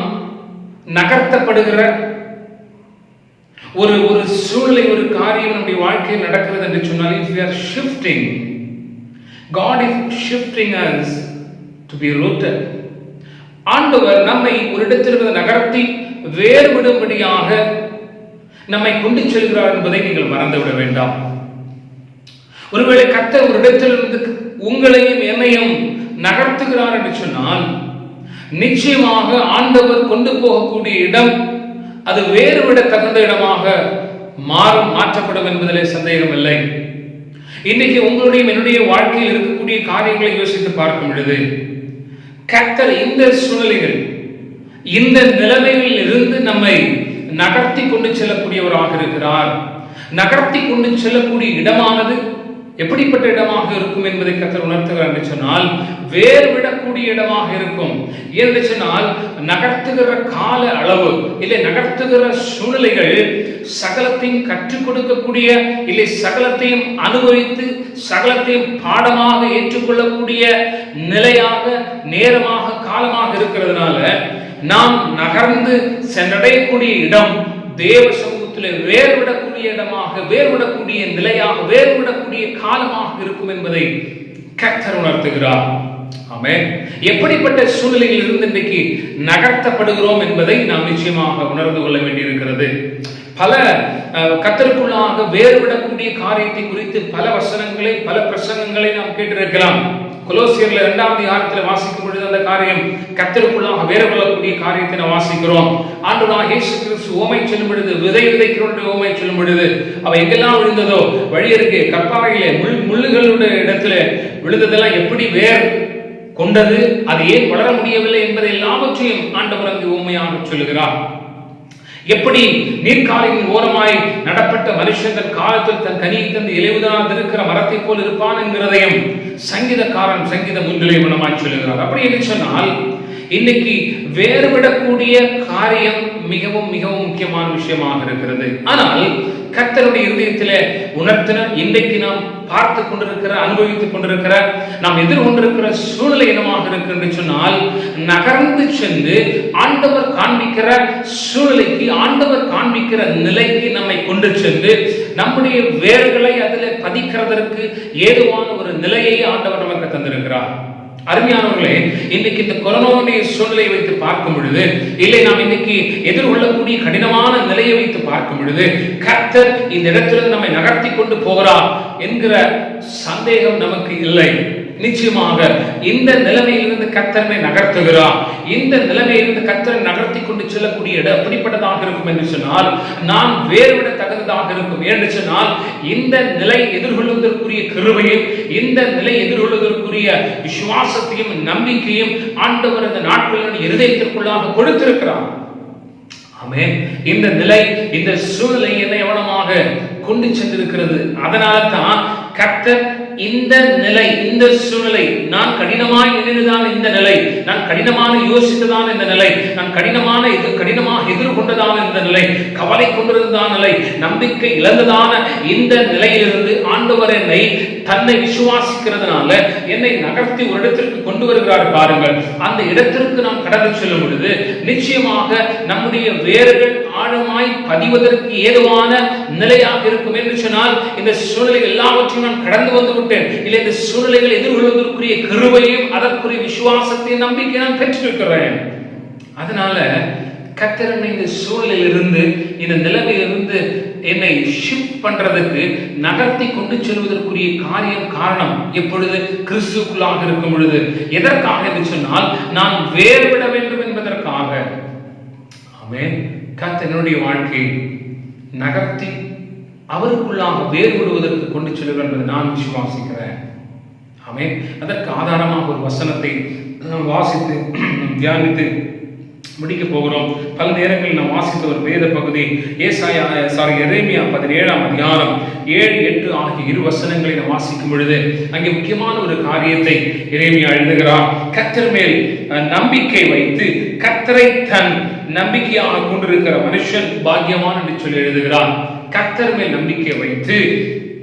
நகர்த்தப்படுகிற ஒரு சூழ்நிலை, ஒரு காரியம் நம்முடைய வாழ்க்கையில் நடக்கிறது என்று சொன்னால், if we are shifting, God is shifting us to be rooted. ஆண்டவர் நம்மை ஒரு இடத்திலிருந்து நகர்த்தி வேறுபடும்படியாக நம்மை கொண்டு செல்கிறார் என்பதை நீங்கள் மறந்துவிட வேண்டாம். ஒருவேளை கர்த்தர் ஒரு இடத்திலிருந்து உங்களையும் என்னையும் நகர்த்துகிறார் என்று சொன்னால், நிச்சயமாக ஆண்டவர் கொண்டு போகக்கூடிய இடம் அது வேறுவிட தகுந்த இடமாக மாற்றப்படும் என்பதிலே சந்தேகம் இல்லை. இன்றைக்கு உங்களுடைய என்னுடைய வாழ்க்கையில் இருக்கக்கூடிய காரியங்களை யோசித்து பார்க்கும் பொழுது, கர்த்தர் இந்த சூழ்நிலைகள், இந்த நிலைமைகளில் இருந்து நம்மை நகர்த்தி கொண்டு செல்லக்கூடியவராக இருக்கிறார். நகர்த்தி கொண்டு செல்லக்கூடிய இடமானது எப்படிப்பட்ட இடமாக இருக்கும் என்பதை கர்த்தர் உணர்த்துகிறார் என்று சொன்னால், வேறுவிடக்கூடிய இடமாக இருக்கும். என்று சொன்னால், நகர்த்துகிற கால அளவு இல்லை, நகர்த்துகிற சூழ்நிலைகள் சகலத்தையும் கற்றுக் கொடுக்கக்கூடிய இல்லை, சகலத்தையும் அனுபவித்து சகலத்தையும் பாடமாக ஏற்றுக்கொள்ளக்கூடிய நிலையாக, நேரமாக, காலமாக இருக்கிறதுனால நாம் நகர்ந்து சென்றடையக்கூடிய இடம் தேவ சமூகத்திலே வேறுவிடக்கூடிய இடமாக, வேறுவிடக்கூடிய நிலையாக, வேறுவிடக்கூடிய காலமாக இருக்கும் என்பதை கர்த்தர் உணர்த்துகிறார். ஆமென். எப்படிப்பட்ட சூழ்நிலையில் இருந்து இன்றைக்கு நகர்த்தப்படுகிறோம் என்பதை நாம் நிச்சயமாக உணர்ந்து கொள்ள வேண்டியிருக்கிறது. பல கர்த்தருக்குள்ளாக வேறுவிடக்கூடிய காரியத்தை குறித்து பல வசனங்களை, பல பிரசங்கங்களை நாம் கேட்டிருக்கலாம். கொலோசியர்ல 2ஆம் அதிகாரத்தில் வாசிக்கும் பொழுது அந்த காரியம் கர்த்தருக்குள்ளாக வேறுபடக்கூடிய காரியத்தை நாம் வாசிக்கிறோம். ஆண்டவராகிய இயேசு கிறிஸ்து ஓமை சொல்லும் பொழுது, விதை விதைக்கிறவருடைய ஓமை சொல்லும் பொழுது, அவை எங்கெல்லாம் விழுந்ததோ வழியருகே கற்பாறையிலே முள்ளுகளுடைய இடத்துல விழுந்ததெல்லாம் எப்படி வேர் கொண்டது, அது ஏன் வளர முடியவில்லை என்பதை எல்லாவற்றையும் ஆண்டவர் அங்கு ஓமையாக சொல்லுகிறார். எப்படி நீர்க்காலின் ஓரமாய் நடப்பட்ட மனுஷன் தன் காலத்தில் தன் கனியை தந்து இலையுதாது இருக்கிற மரத்தை போல் இருப்பான் என்கிறதையும் சங்கீதக்காரன் சங்கீதம் 1 மூலமாய் சொல்லுகிறார். அப்படி என்று சொன்னால், இன்னைக்கு வேறுவிடக்கூடிய காரியம் மிகவும் மிகவும் முக்கியமான விஷயமாக இருக்கிறது. ஆனால் கர்த்தருடைய இருதயத்திலே உணர்த்தின, இன்றைக்கு நாம் பார்த்து கொண்டிருக்கிற, அனுபவித்துக் கொண்டிருக்கிற, நாம் எதிர்கொண்டிருக்கிற சூழ்நிலை என்னமாக இருக்கு என்று சொன்னால், நகர்ந்து சென்று ஆண்டவர் காண்பிக்கிற சூழ்நிலைக்கு, ஆண்டவர் காண்பிக்கிற நிலைக்கு நம்மை கொண்டு சென்று நம்முடைய வேர்களை அதில் பதிக்கிறதற்கு ஏதுவான ஒரு நிலையை ஆண்டவர் நமக்கு தந்திருக்கிறார். அருமையானவர்களே, இன்னைக்கு இந்த கொரோனாவுடைய சூழ்நிலையை வைத்து பார்க்கும் பொழுது, இல்லை நாம் இன்னைக்கு எதிர்கொள்ளக்கூடிய கடினமான நிலையை வைத்து பார்க்கும் பொழுது, கர்த்தர் இந்த இடத்திலிருந்து நம்மை நகர்த்தி கொண்டு போகிறார் என்கிற சந்தேகம் நமக்கு இல்லை. நிச்சயமாக இந்த நிலைமையிலிருந்து கர்த்தரை நகர்த்துகிறார். இந்த நிலைமையிலிருந்து கர்த்தரை நகர்த்தி கொண்டு செல்லக்கூடிய இடம் எப்படிப்பட்டதாக இருக்கும் என்று சொன்னால், நான் வேறுவிட தகுந்ததாக இருக்கும். என்று சொன்னால், இந்த நிலை எதிர்கொள்வதற்குரிய கிருபையும், இந்த நிலை எதிர்கொள்வதற்குரிய விசுவாசத்தையும் நம்பிக்கையும் ஆண்டவர் இந்த நாட்களில் இருதயத்திற்குள்ளாக கொடுத்திருக்கிறார். ஆமென். இந்த நிலை, இந்த சூழ்நிலை என்னை எவனமாக கொண்டு சென்றிருக்கிறது. அதனால தான் கர்த்தர் இந்த நிலை, இந்த சூழ்நிலை, நான் கடினமாய் நினைவுதான் இந்த நிலை, நான் கடினமான யோசித்ததான் இந்த நிலை, நான் கடினமாக எதிர்கொண்டதான இந்த நிலை, கவலை கொண்டிருந்ததான நிலை, நம்பிக்கை இழந்ததான இந்த நிலையிலிருந்து ஆண்டவர் என்னை தன்னை விசுவாசிக்கிறதுனால என்னை நகர்த்தி ஒரு இடத்திற்கு கொண்டு வருகிறார். பாருங்கள், அந்த இடத்திற்கு நாம் கடந்து செல்லும் பொழுது நிச்சயமாக நம்முடைய வேர்கள் ஆழமாய் பதிவதற்கு ஏதுவான நிலையாக இருக்கும். என்று சொன்னால், இந்த சூழ்நிலை எல்லாவற்றையும் நான் கடந்து வந்து விட்டேன், இல்லை இந்த சூழ்நிலைகளை எதிர்கொள்வதற்குரிய கிருபையும் அதற்குரிய விசுவாசத்தை நம்பிக்கை நான் பெற்றிருக்கிறேன். அதனால கர்த்தர் இந்த சூழ்நிலையிலிருந்து, இந்த நிலைமையிலிருந்து என்னை ஷிஃப்ட் பண்றதுக்கு, நகர்த்தி கொண்டு செல்வதற்குரிய காரணம் எப்பொழுது கிறிஸ்துக்குள்ளாக இருக்கும் பொழுது. எதற்காக என்று சொன்னால், நான் வேறுபட வேண்டும் என்பதற்காக. ஆமென். கர்த்தர் என்னுடைய வாழ்க்கையை நகர்த்தி அவருக்குள்ளாக வேறுபடுவதற்கு கொண்டு செல்கிறார் என்பதை நான் விசுவாசிக்கிறேன். ஆமென். அதற்கு ஆதாரமாக ஒரு வசனத்தை வாசித்து தியானித்து முடிக்க போகிறோம். பல நேரங்களில் நாம் வாசித்த ஒரு வேத பகுதி எரேமியா 17ஆம் அதிகாரம் 7, 8 ஆகிய 2 வசனங்களை நாம் வாசிக்கும் பொழுது அங்கே முக்கியமான ஒரு காரியத்தை எரேமியா எழுதுகிறார். கர்த்தர் மேல் நம்பிக்கை வைத்து கர்த்தரை தன் நம்பிக்கையாக கொண்டிருக்கிற மனுஷன் பாக்கியவான் என்று சொல்லி எழுதுகிறார். கர்த்தர் மேல் நம்பிக்கை வைத்து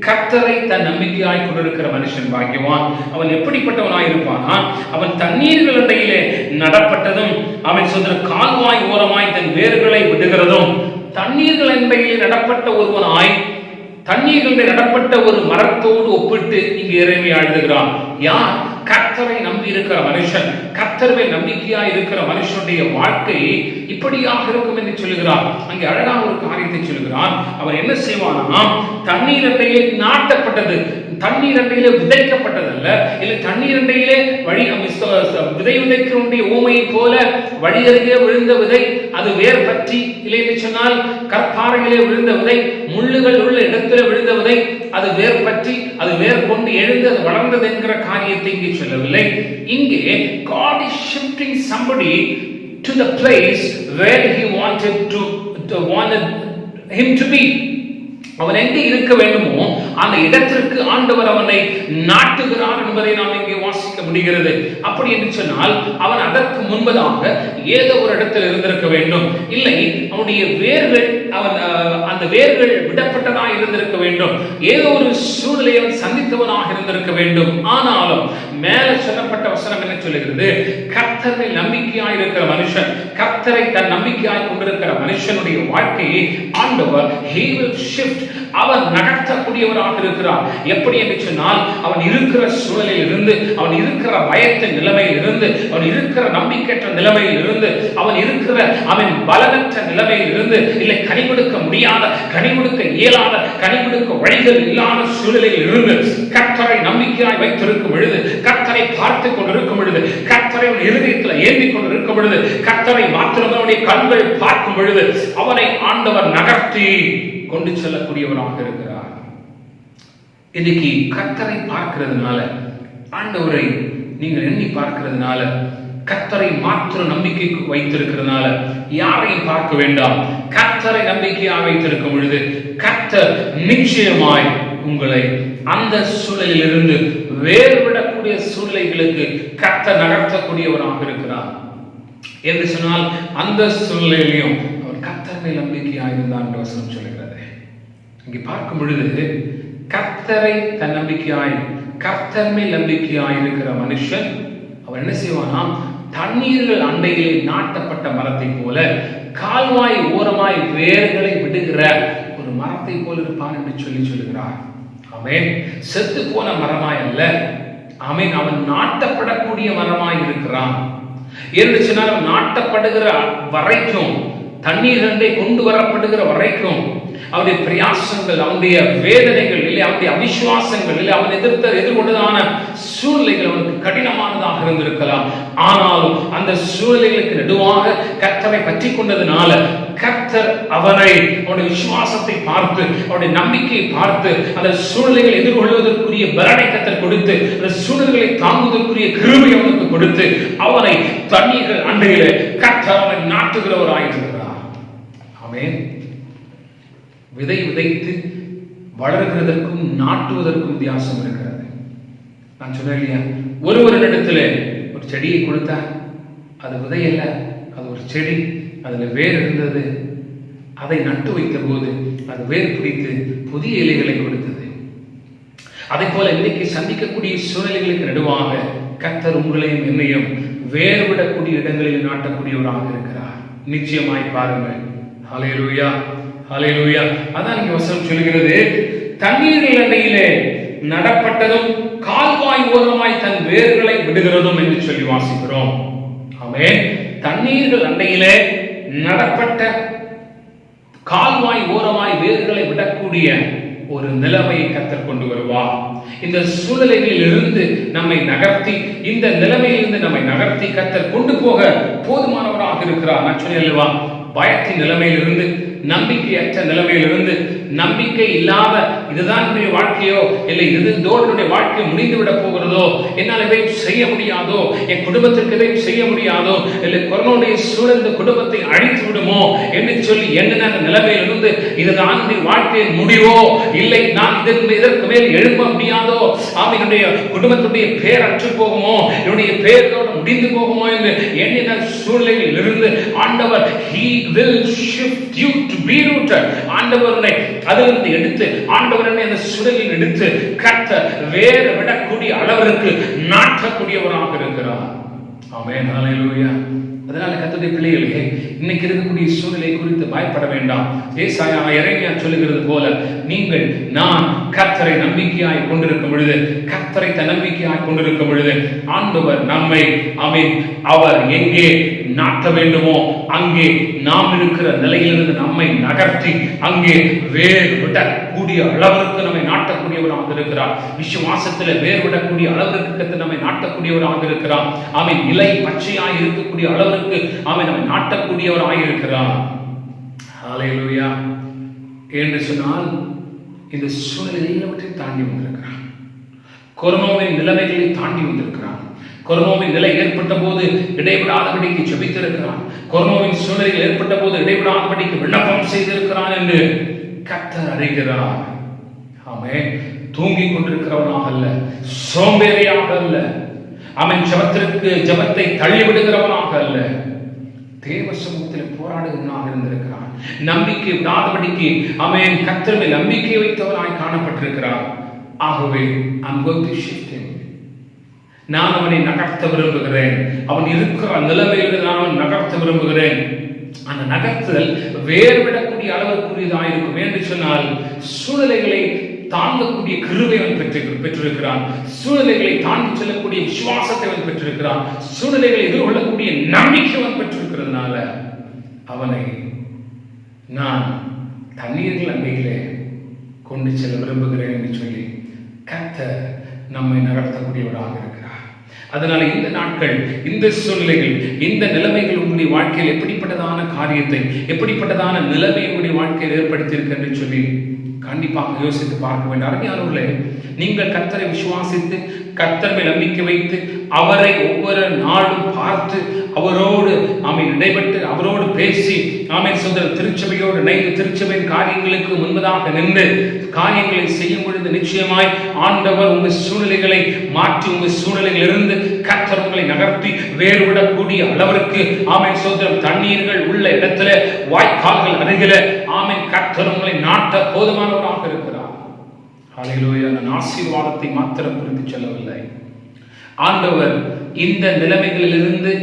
கர்த்தரை தன் நம்பிக்கையாய் கொண்டிருக்கிற மனுஷன் பாக்கியவான். அவன் எப்படிப்பட்டவனாய் இருப்பானா? அவன் தண்ணீர்கள் அண்டையிலே நடப்பட்டதும் அவன் சொல்ற கால்வாய் ஓரமாய் தன் வேர்களை விடுகிறதும். தண்ணீர்கள் அண்டையிலே நடப்பட்ட ஒருவனாய் தண்ணீர்கள் நடப்பட்ட ஒரு மரத்தோடு ஒப்பிட்டு இங்கு எரேமியா எழுதுகிறான். யார்? கர்த்தரை நம்பி இருக்கிற மனுஷன், கர்த்தரை நம்பிக்கையா இருக்கிற மனுஷனுடைய வாழ்க்கை இப்படியாக இருக்கும் என்று சொல்லுகிறார். அங்கே அழகாக ஒரு காரியத்தை சொல்லுகிறான். அவன் என்ன செய்வானா? தண்ணீர் அண்டையிலே நாட்டப்பட்டது, தண்ணீர் அண்டையிலே விதைக்கப்பட்டதல்ல, இல்லை தண்ணீர் அண்டையிலே வழி விதை விதைக்கிறவனுடைய ஊமையை போல வழி அருகே விழுந்த விதை அது வேர் பற்றி, இல்லை என்று சொன்னால் கற்பாறையிலே விழுந்த விதை, முள்ளுகள் உள்ள இடத்திலே விழுந்த விதை அது வேர் பற்றி அது வேர் கொண்டு எழுந்து அது வளர்ந்தது என்கிற காரியத்தை இங்கே சொல்லவில்லை. இங்கே God is shifting somebody to the place where he wanted him to be. அவன் எங்கே இருக்க வேண்டுமோ அந்த இடத்திற்கு ஆண்டவர் அவனை நாட்டுகிறார் என்பதை நாம் இங்கே வாசிக்க முடிகிறது. அப்படி என்று சொன்னால் அவன் அதற்கு முன்பதாக ஏதோ ஒரு இடத்தில் இருந்திருக்க வேண்டும், இல்லை அவனுடைய வேர்கள் அவன் அந்த வேர்கள் விடப்பட்டதாக இருந்திருக்க வேண்டும், ஏதோ ஒரு சூழ்நிலையை அவன் சந்தித்தவனாக இருந்திருக்க வேண்டும். ஆனாலும் மேல சொல்லப்பட்ட வசனம் என்ன சொல்லுகிறது? கர்த்தரை நம்பிக்கையாய் இருக்கிற மனுஷன், கர்த்தரை தன் நம்பிக்கையாய் கொண்டிருக்கிற மனுஷனுடைய வாழ்க்கையை ஆண்டவர் he will shift, அவர் நகர்த்தக்கூடியவராக இருக்கிறார். எப்படி என்று சொன்னால் அவன் இருக்கிற சூழலில் இருந்து, அவன் இருக்கிற பயத்தின் நிலைமையில் இருந்து, அவன் இருக்கிற நம்பிக்கையற்ற நிலைமையில் இருந்து, அவன் இருக்கிற அவன் பலனற்ற நிலைமையில் இருந்து, இல்லை கனி கொடுக்க முடியாத, கனி கொடுக்க இயலாத, கனி கொடுக்க வழிகள் இல்லாத சூழலில் இருந்து கர்த்தரை நம்பிக்கையாய் வைத்திருக்கும் பொழுது, கர்த்தரை பார்த்து கொண்டிருக்கும் பொழுது, கர்த்தரை இருதயத்தில் ஏந்தி கொண்டிருக்கும் பொழுது, கர்த்தரை மாத்திரம் அவனுடைய கண்கள் பார்க்கும் பொழுது அவனை ஆண்டவர் நகர்த்தி கொண்டு செல்லக்கூடியவராக இருக்கிறார். இன்னைக்கு கர்த்தரை பார்க்கிறதுனால, ஆண்டவரை நீங்கள் எண்ணி பார்க்கிறதுனால, கர்த்தரை மாத்திர நம்பிக்கைக்கு வைத்திருக்கிறதுனால யாரையும் பார்க்க வேண்டாம். கர்த்தரை நம்பிக்கையாக வைத்திருக்கும் பொழுது கர்த்தர் நிச்சயமாய் உங்களை அந்த சூழலில் இருந்து வேறுவிடக்கூடிய சூழ்நிலைகளுக்கு கர்த்தர் நகர்த்தக்கூடியவராக இருக்கிறார் என்று சொன்னால் அந்த சூழ்நிலையிலும் அவர் கர்த்தர் மேல் நம்பிக்கையாக இருந்தார் என்று வசனம் சொல்லுகிறது. இங்கே பார்க்கும் பொழுது கர்த்தரை தன் நம்பிக்கையாய், கர்த்தர் மேல் நம்பிக்கையாய் இருக்கிற மனுஷன் அவன் என்ன செய்வானா? தண்ணீர்கள் அண்டையிலே நாட்டப்பட்ட மரத்தை போல கால்வாய் ஓரமாய் வேர்களை விடுகிற ஒரு மரத்தை போல இருப்பான் என்று சொல்லுகிறார். ஆமென். செத்து போன மரமாய் அல்ல, ஆமென், அவன் நாட்டப்படக்கூடிய மரமாய் இருக்கிறான். என்று சொன்னால் அவன் நாட்டப்படுகிற வரைக்கும், தண்ணீர் அண்டை கொண்டு வரப்படுகிற வரைக்கும் அவனுடைய பிரயாசங்கள், அவனுடைய வேதனைகள், இல்லை அவனுடைய அவிசுவாசங்கள், இல்லை அவன் எதிர்கொண்டதான சூழ்நிலைகள் அவனுக்கு கடினமானதாக இருந்திருக்கலாம். ஆனாலும் அந்த சூழ்நிலைகளுக்கு நடுவாக கர்த்தரை பற்றி கொண்டதுனால கர்த்தர் அவனை, அவனுடைய விசுவாசத்தை பார்த்து, அவனுடைய நம்பிக்கையை பார்த்து, அந்த சூழ்நிலைகளை எதிர்கொள்வதற்குரிய பலனை கர்த்தர் கொடுத்து, அந்த சூழ்நிலைகளை தாங்குவதற்குரிய கிருபை அவனுக்கு கொடுத்து அவனை தண்ணீர்கள் அண்டையிலே கர்த்தர் அவனை நாட்டுகிறவராயிருக்கிறார். ஆமென். விதை விதைத்து வளர்கிறதற்கும் நாட்டுவதற்கும் வித்தியாசம் இருக்கிறது. நான் சொன்னேன் இல்லையா, ஒருவரிடத்துல ஒரு செடியை கொடுத்தா அது விதை அல்ல, அது ஒரு செடி, அதுல வேர் இருந்தது. அதை நட்டு வைத்த போது அது வேர் பிடித்து புதிய இலைகளை கொடுத்தது. அதே போல இன்னைக்கு சந்திக்கக்கூடிய சூழ்நிலைகளுக்கு நடுவாக கர்த்தர் உங்களையும் என்னையும் வேறுவிடக்கூடிய இடங்களில் நாட்டக்கூடியவராக இருக்கிறார். நிச்சயமாய் பாருங்கள். ஹல்லேலூயா, ஹல்லேலூயா. அதான் இங்க வசனம் சொல்கிறது, தண்ணீர் அண்டையிலே நடப்பட்டதும் கால்வாய் ஓரமாய் தன் வேர்களை விடுகிறதும் என்று சொல்லி வாசிக்கிறோம். ஆமென். தண்ணீர்கள் அண்டையிலே நடப்பட்ட கால்வாய் ஓரமாய் வேர்களை விடக்கூடிய ஒரு நிலைமையை கர்த்தர் கொண்டு வருவார். இந்த சூழ்நிலைகளில் இருந்து நம்மை நகர்த்தி, இந்த நிலைமையிலிருந்து நம்மை நகர்த்தி கர்த்தர் கொண்டு போக போதுமானவராக இருக்கிறார். நான் சொன்னேன், பயத்தின் நிலைமையிலிருந்து, நம்பிக்கையற்ற நிலைமையிலிருந்து, நம்பிக்கை இல்லாத இதுதான் என்னுடைய வாழ்க்கையோ, இல்லை இதோடு வாழ்க்கை முடிந்து விட போகிறதோ, என்னால் இதையும் செய்ய முடியாதோ, என் குடும்பத்திற்கு இதையும் செய்ய முடியாதோ, இல்லை கொரோனாவுடைய சூழல் இந்த குடும்பத்தை அழித்து விடுமோ என்று சொல்லி என்ன நிலைமையிலிருந்து இதுதான் என்னுடைய வாழ்க்கையின் முடிவோ, இல்லை நான் இதற்கு மேல் எழும்ப முடியாதோ, என்னுடைய குடும்பத்துடைய பேர் அற்று போகுமோ, என்னுடைய பேரோடு முடிந்து போகுமோ என்று எண்ணின சூழ்நிலையில் இருந்து ஆண்டவர் he will shift you to be rooted. ஆண்டவரை அதிலிருந்து எடுத்து ஆண்டவர் ஆண்டவர் என்னை அந்த சூழலில் எடுத்து கர்த்தர் வேறு விடக்கூடிய அளவிற்கு நாட்டக்கூடியவராக இருக்கிறார். ஆமென், ஹல்லேலூயா. அதனால கர்த்தருடைய பிள்ளைகளே, இன்னைக்கு இருக்கக்கூடிய சூழ்நிலை குறித்து பயப்பட வேண்டாம். ஏசாயா, எரேமியா சொல்லுகிறது போல, நீங்கள் நான் கர்த்தரை நம்பிக்கையாய் கொண்டிருக்கும் பொழுது, கர்த்தரை நம்பிக்கையாய் கொண்டிருக்கும் பொழுது ஆண்டவர் நம்மை அவர் எங்கே நாட்ட வேண்டுமோ அங்கே நாம் இருக்கிற நிலையிலிருந்து நம்மை நகர்த்தி அங்கே வேறு விடக்கூடிய அளவிற்கு நம்மை நாட்டக்கூடியவராக இருக்கிறார். விசுவாசத்தில் வேறு விடக்கூடிய அளவிற்கு கர்த்தர் நம்மை நாட்டக்கூடியவராக இருக்கிறார். இலை பச்சையாய் இருக்கக்கூடிய அளவிற்கு நம்மை நாட்டக்கூடியவராக இருக்கிறார். ஹல்லேலூயா. என்று சொன்னால் இந்த சூழ்நிலை எல்லாவற்றையும் தாண்டி வந்திருக்கிறார். கொரோனாவின் நிலைமைகளை தாண்டி வந்திருக்கிறார். கொரோனாவின் நிலை ஏற்பட்ட போது இடைவிடாதபடிக்கு ஜெபித்திருக்கிறான். கொரோனாவின் சூழ்நிலைகள் ஏற்பட்ட போது இடைவிடாதபடிக்கு விண்ணப்பம் செய்திருக்கிறான் என்று கர்த்தர் அறிகிறார். ஆமென். தூங்கிக் கொண்டிருக்கிறவனாக அல்ல, சோம்பேறியாக அல்ல, அவன் ஜெபத்தை தள்ளிவிடுகிறவனாக அல்ல, தேவ சமூகத்தில் போராடுகிறவனாக இருந்திருக்கிறான். நம்பிக்கை விடாதபடிக்கு அவன் கர்த்தர் மேல் நம்பிக்கை வைத்தவனாய் காணப்பட்டிருக்கிறார். ஆகவே நான் அவனை நகர்த்த விரும்புகிறேன். அவன் இருக்கிற நிலைமையில் நான் அவன் நகர்த்த விரும்புகிறேன். அந்த நகர்த்தல் வேறுவிடக்கூடிய அளவிற்குரியதாயிருக்கும் என்று சொன்னால் சூழ்நிலைகளை தாங்கக்கூடிய கிருபை அவன் பெற்றிருக்கிறான். சூழ்நிலைகளை தாண்டி செல்லக்கூடிய விசுவாசத்தை அவன் பெற்றிருக்கிறான். சூழ்நிலைகளை எதிர்கொள்ளக்கூடிய நம்பிக்கை அவன் பெற்றிருக்கிறதுனால அவனை நான் தண்ணீர்கள் அண்டையிலே கொண்டு செல்ல விரும்புகிறேன் என்று சொல்லி கர்த்தர் நம்மை நகர்த்தக்கூடியவராக இருக்கிறார். அதனால இந்த நாட்கள், இந்த சூழ்நிலைகள், இந்த நிலைமைகள் உங்களுடைய வாழ்க்கையில் எப்படிப்பட்டதான காரியத்தை, எப்படிப்பட்டதான நிலைமை உங்களுடைய வாழ்க்கையில் ஏற்படுத்தியிருக்கு என்று சொல்லி கண்டிப்பாக யோசித்து பார்க்க வேண்டும். அருமையானவர்களே, நீங்கள் கர்த்தரை விசுவாசித்து கர்த்தர் மேல் நம்பிக்கை வைத்து அவரை ஒவ்வொரு நாளும் பார்த்து அவரோடு இடைப்பட்டு அவரோடு பேசி சொந்த திருச்சபையோடு இணைந்து திருச்சபையின் காரியங்களுக்கு முன்பதாக நின்று காரியங்களை செய்யும் பொழுது நிச்சயமாய் ஆண்டவர் உங்கள் சூழ்நிலைகளை மாற்றி உங்கள் சூழ்நிலைகளிலிருந்து கர்த்தர் உங்களை நகர்த்தி வேறுவிடக்கூடிய அளவிற்கு சோதரம் தண்ணீர்கள் உள்ள இடத்துல வாய்க்கால்கள் அருகில கர்த்தர் உங்களை நாட்ட போதுமானவராக இருக்கிறார். ஹல்லேலூயா. நான் ஆசீர்வாதத்தை மாத்திரம் குறித்து சொல்லவில்லை. ஆண்டவர் இந்த நிலைமைகளிலிருந்து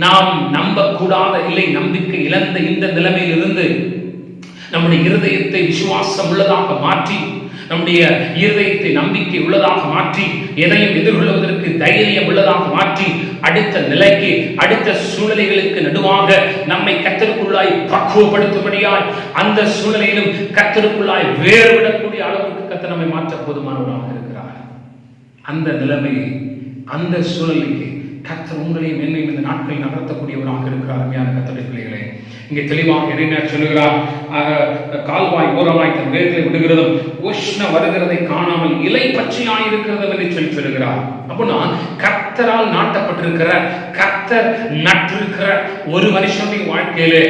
நாம் நம்பக்கூடாத இல்லை நம்பிக்கை இழந்த இந்த நிலைமையிலிருந்து நம்முடைய இருதயத்தை விசுவாசம் உள்ளதாக மாற்றி, நம்முடைய இருதயத்தை நம்பிக்கை உள்ளதாக மாற்றி, எதையும் எதிர்கொள்வதற்கு தைரியம் உள்ளதாக மாற்றி, அடுத்த நிலைக்கு அடுத்த சூழ்நிலைகளுக்கு நடுவாக நம்மை கர்த்தருக்குள்ளாய் பக்குவப்படுத்தும்படியாய் அந்த சூழ்நிலையிலும் கர்த்தருக்குள்ளாய் வேறுவிடக்கூடிய அளவுக்கு கர்த்தர் நம்மை மாற்ற போதுமானவராக இருக்கிறார். அந்த நிலைமையை, அந்த சூழ்நிலைக்கு கர்த்தர் உங்களையும் என்னையும் இந்த நாட்களில் நகர்த்தக்கூடியவராக இருக்கிறார். அருமையான கர்த்தருடைய பிள்ளைகளே, இங்கே தெளிவாக எரேமியா சொல்லுகிறார், கால்வாய் ஓரமாய் தன் வேர்களை விடுகிறதும் உஷ்ண வருகிறதை காணாமல் இலை பச்சையாய் இருக்கிறது என்று சொல்லி சொல்லுகிறார். அப்படின்னா கர்த்தரால் நாட்டப்பட்டிருக்கிற, கர்த்தர் நட்டிருக்கிற ஒரு மனுஷனுடைய வாழ்க்கையிலே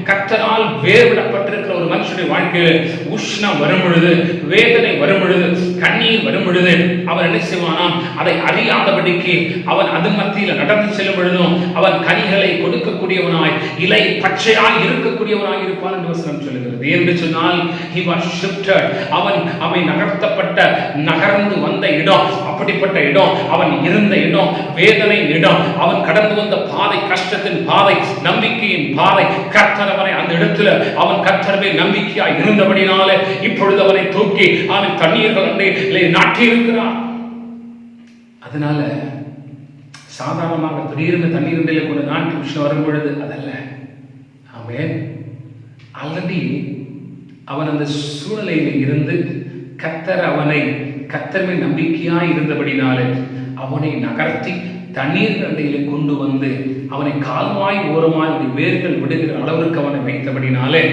கர்த்தரால் வேறுவிடப்பட்டிருக்கிற ஒரு மனுஷனுடைய வாழ்க்கையிலே உஷ்ணம் வரும் பொழுது, வேதனை வரும் பொழுது, கண்ணீர் வரும் பொழுது அவன் என்ன செய்வானாம்? அதை அறியாதபடிக்கு அவன் அது மத்தியில் நடந்து செல்லும் பொழுதும் அவன் கனிகளை கொடுக்கக்கூடியவனாய், இலை பச்சையாய் இருக்கக்கூடியவனாய் இருப்பான் என்று வசனம் சொல்லுகிறது. என்று சொன்னால் he was shifted. அவன் நகர்த்தப்பட்ட, நகர்ந்து வந்த இடம், அப்படிப்பட்ட இடம், அவன் இருந்த இடம், வேதனை இடம், அவன் கடந்து வந்த பாதை, கஷ்டத்தின் பாதை, நம்பிக்கையின் பாதை, கர்த்தர் அவனை அந்த இடத்துல அவன் கர்த்தர் மேல் நம்பிக்கையாய் இருந்தபடினாலே இப்பொழுது அவனை தூக்கி அவன் தண்ணீர்கள் நாட்டி இருக்கிறான். அதனால சாதாரணமாக திடீர்னு தண்ணீர் கொண்டு நாட்டி விஷயம் வரும் பொழுது அதல்ல. ஆல்ரெடி அவன் அந்த சூழ்நிலையில் இருந்து கர்த்தர் அவனை கர்த்தர் மேல் நம்பிக்கையாய் இருந்தபடினாலே அவனை நகர்த்தி தண்ணீர் அண்டையிலே கொண்டு வந்து அவனை கால்வாய் ஓரமாய் வேர்கள் விடுகிற அளவிற்கு அவனை வைத்தபடினாலே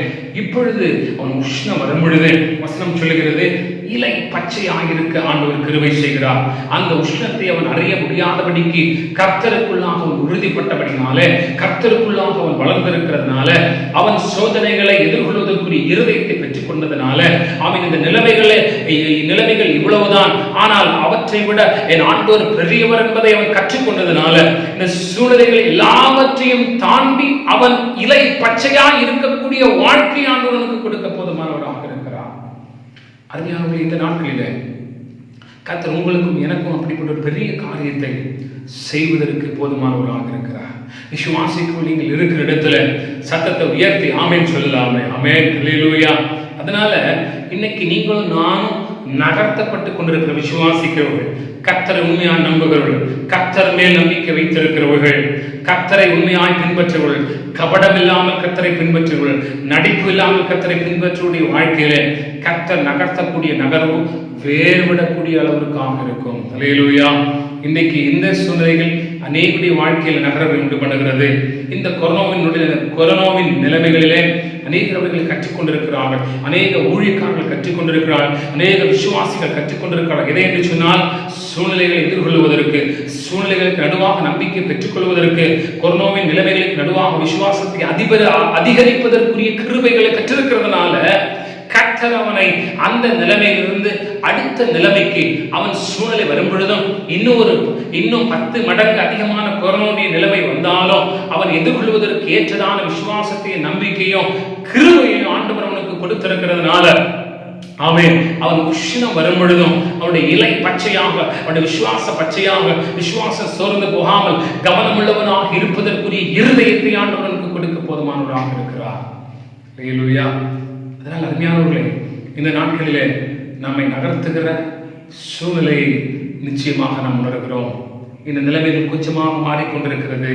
இப்பொழுது அவன் உஷ்ணம் வரும் பொழுது வசனம் சொல்லுகிறது, இலை பச்சையாக இருக்க ஆண்டவர் கிருபை செய்கிறார். அந்த உஷ்ணத்தை அவன் அறிய முடியாதபடிக்கு கர்த்தருக்குள்ளாக அவன் உறுதிப்பட்டபடினாலே, கர்த்தருக்குள்ளாக அவன் வளர்ந்திருக்கிறதுனால, அவன் சோதனைகளை எதிர்கொள்வதற்குரிய இருதயத்தை பெற்றுக் கொண்டதுனால, அவன் இந்த நிலைமைகள் இவ்வளவுதான், ஆனால் அவற்றை விட என் ஆண்டவர் பெரியவர் என்பதை அவன் கற்றுக்கொண்டதுனால இந்த சூழ்நிலைகளை எல்லாவற்றையும் தாண்டி அவன் இலை பச்சையா இருக்கக்கூடிய வாழ்க்கை ஆண்டவனுக்கு கொடுக்க போதுமானவராக இருக்கிறார். அருமையானவர்களே, இந்த நாட்களில் கர்த்தர் உங்களுக்கும் எனக்கும் அப்படிப்பட்ட ஒரு பெரிய காரியத்தை செய்வதற்கு போதுமானவராக இருக்கிறார். விசுவாசிக்கும் நீங்கள் இருக்கிற இடத்துல சத்தத்தை உயர்த்தி ஆமென் சொல்லலாமே. ஆமென், அல்லேலூயா. அதனால இன்னைக்கு நீங்களும் நானும் நகர்த்தப்பட்டு கொண்டிருக்கிற விசுவாசிக்கிறவர்கள், கர்த்தரை உண்மையாய் நம்புகிறவர்கள், கர்த்தர் மேல் நம்பிக்கை வைத்திருக்கிறவர்கள், கர்த்தரை உண்மையாய் பின்பற்றுவர்கள், கபடம் இல்லாமல் கர்த்தரை பின்பற்றுவர்கள், நடிப்பு இல்லாமல் கர்த்தரை பின்பற்றுடைய வாழ்க்கையில கர்த்தர் நகர்த்தக்கூடிய நகர்வு வேறுபடக்கூடிய அளவிற்காக இருக்கும். அல்லேலூயா. இன்றைக்கு இந்த சூழ்நிலைகள் அநேகருடைய வாழ்க்கையில் நகரவை உண்டு பண்ணுகிறது. இந்த கொரோனாவின் நிலைமைகளிலே அநேகர்கள் கற்றுக்கொண்டிருக்கிறார்கள், அநேக ஊழியக்காரர்கள் கற்றுக்கொண்டிருக்கிறார்கள், அநேக விசுவாசிகள் கற்றுக்கொண்டிருக்கிறார்கள். எதை என்று சொன்னால், சூழ்நிலைகளை எதிர்கொள்வதற்கு, சூழ்நிலைகளுக்கு நடுவாக நம்பிக்கை பெற்றுக் கொள்வதற்கு, கொரோனாவின் நிலைமைகளுக்கு நடுவாக விசுவாசத்தை அதிகரிப்பதற்குரிய கிருபைகளை பெற்றிருக்கிறதுனால கர்த்தர் அவனை அந்த நிலைமையிலிருந்து அடுத்த நிலைமைக்கு அவன் சூழ்நிலை வரும் பொழுதும் இன்னும் 10 மடங்கு அதிகமான கொரோனாவுடைய நிலைமை வந்தாலும் அவன் எதிர்கொள்வதற்கு ஏற்றதான விசுவாசத்தையும் நம்பிக்கையும் கிருபையையும் ஆண்டவர் அவனுக்கு கொடுத்திருக்கிறதுனால ஆமென், அவன் உஷ்ணம் வரும் பொழுதும் அவனுடைய இலை பச்சையாக, அவனுடைய விசுவாச பச்சையாக, விசுவாசம் சோர்ந்து போகாமல் கவனமுள்ளவனாக இருப்பதற்குரிய இருதயத்தை ஆண்டவனுக்கு கொடுக்க போதுமானவராக இருக்கிறார். அல்லேலூயா. அதனால் அருமையானவர்களே, இந்த நாட்களிலே நம்மை நகர்த்துகிற சூழ்நிலையை நிச்சயமாக நாம் உணர்கிறோம். இந்த நிலைமைகள் கொஞ்சமாக மாறிக்கொண்டிருக்கிறது.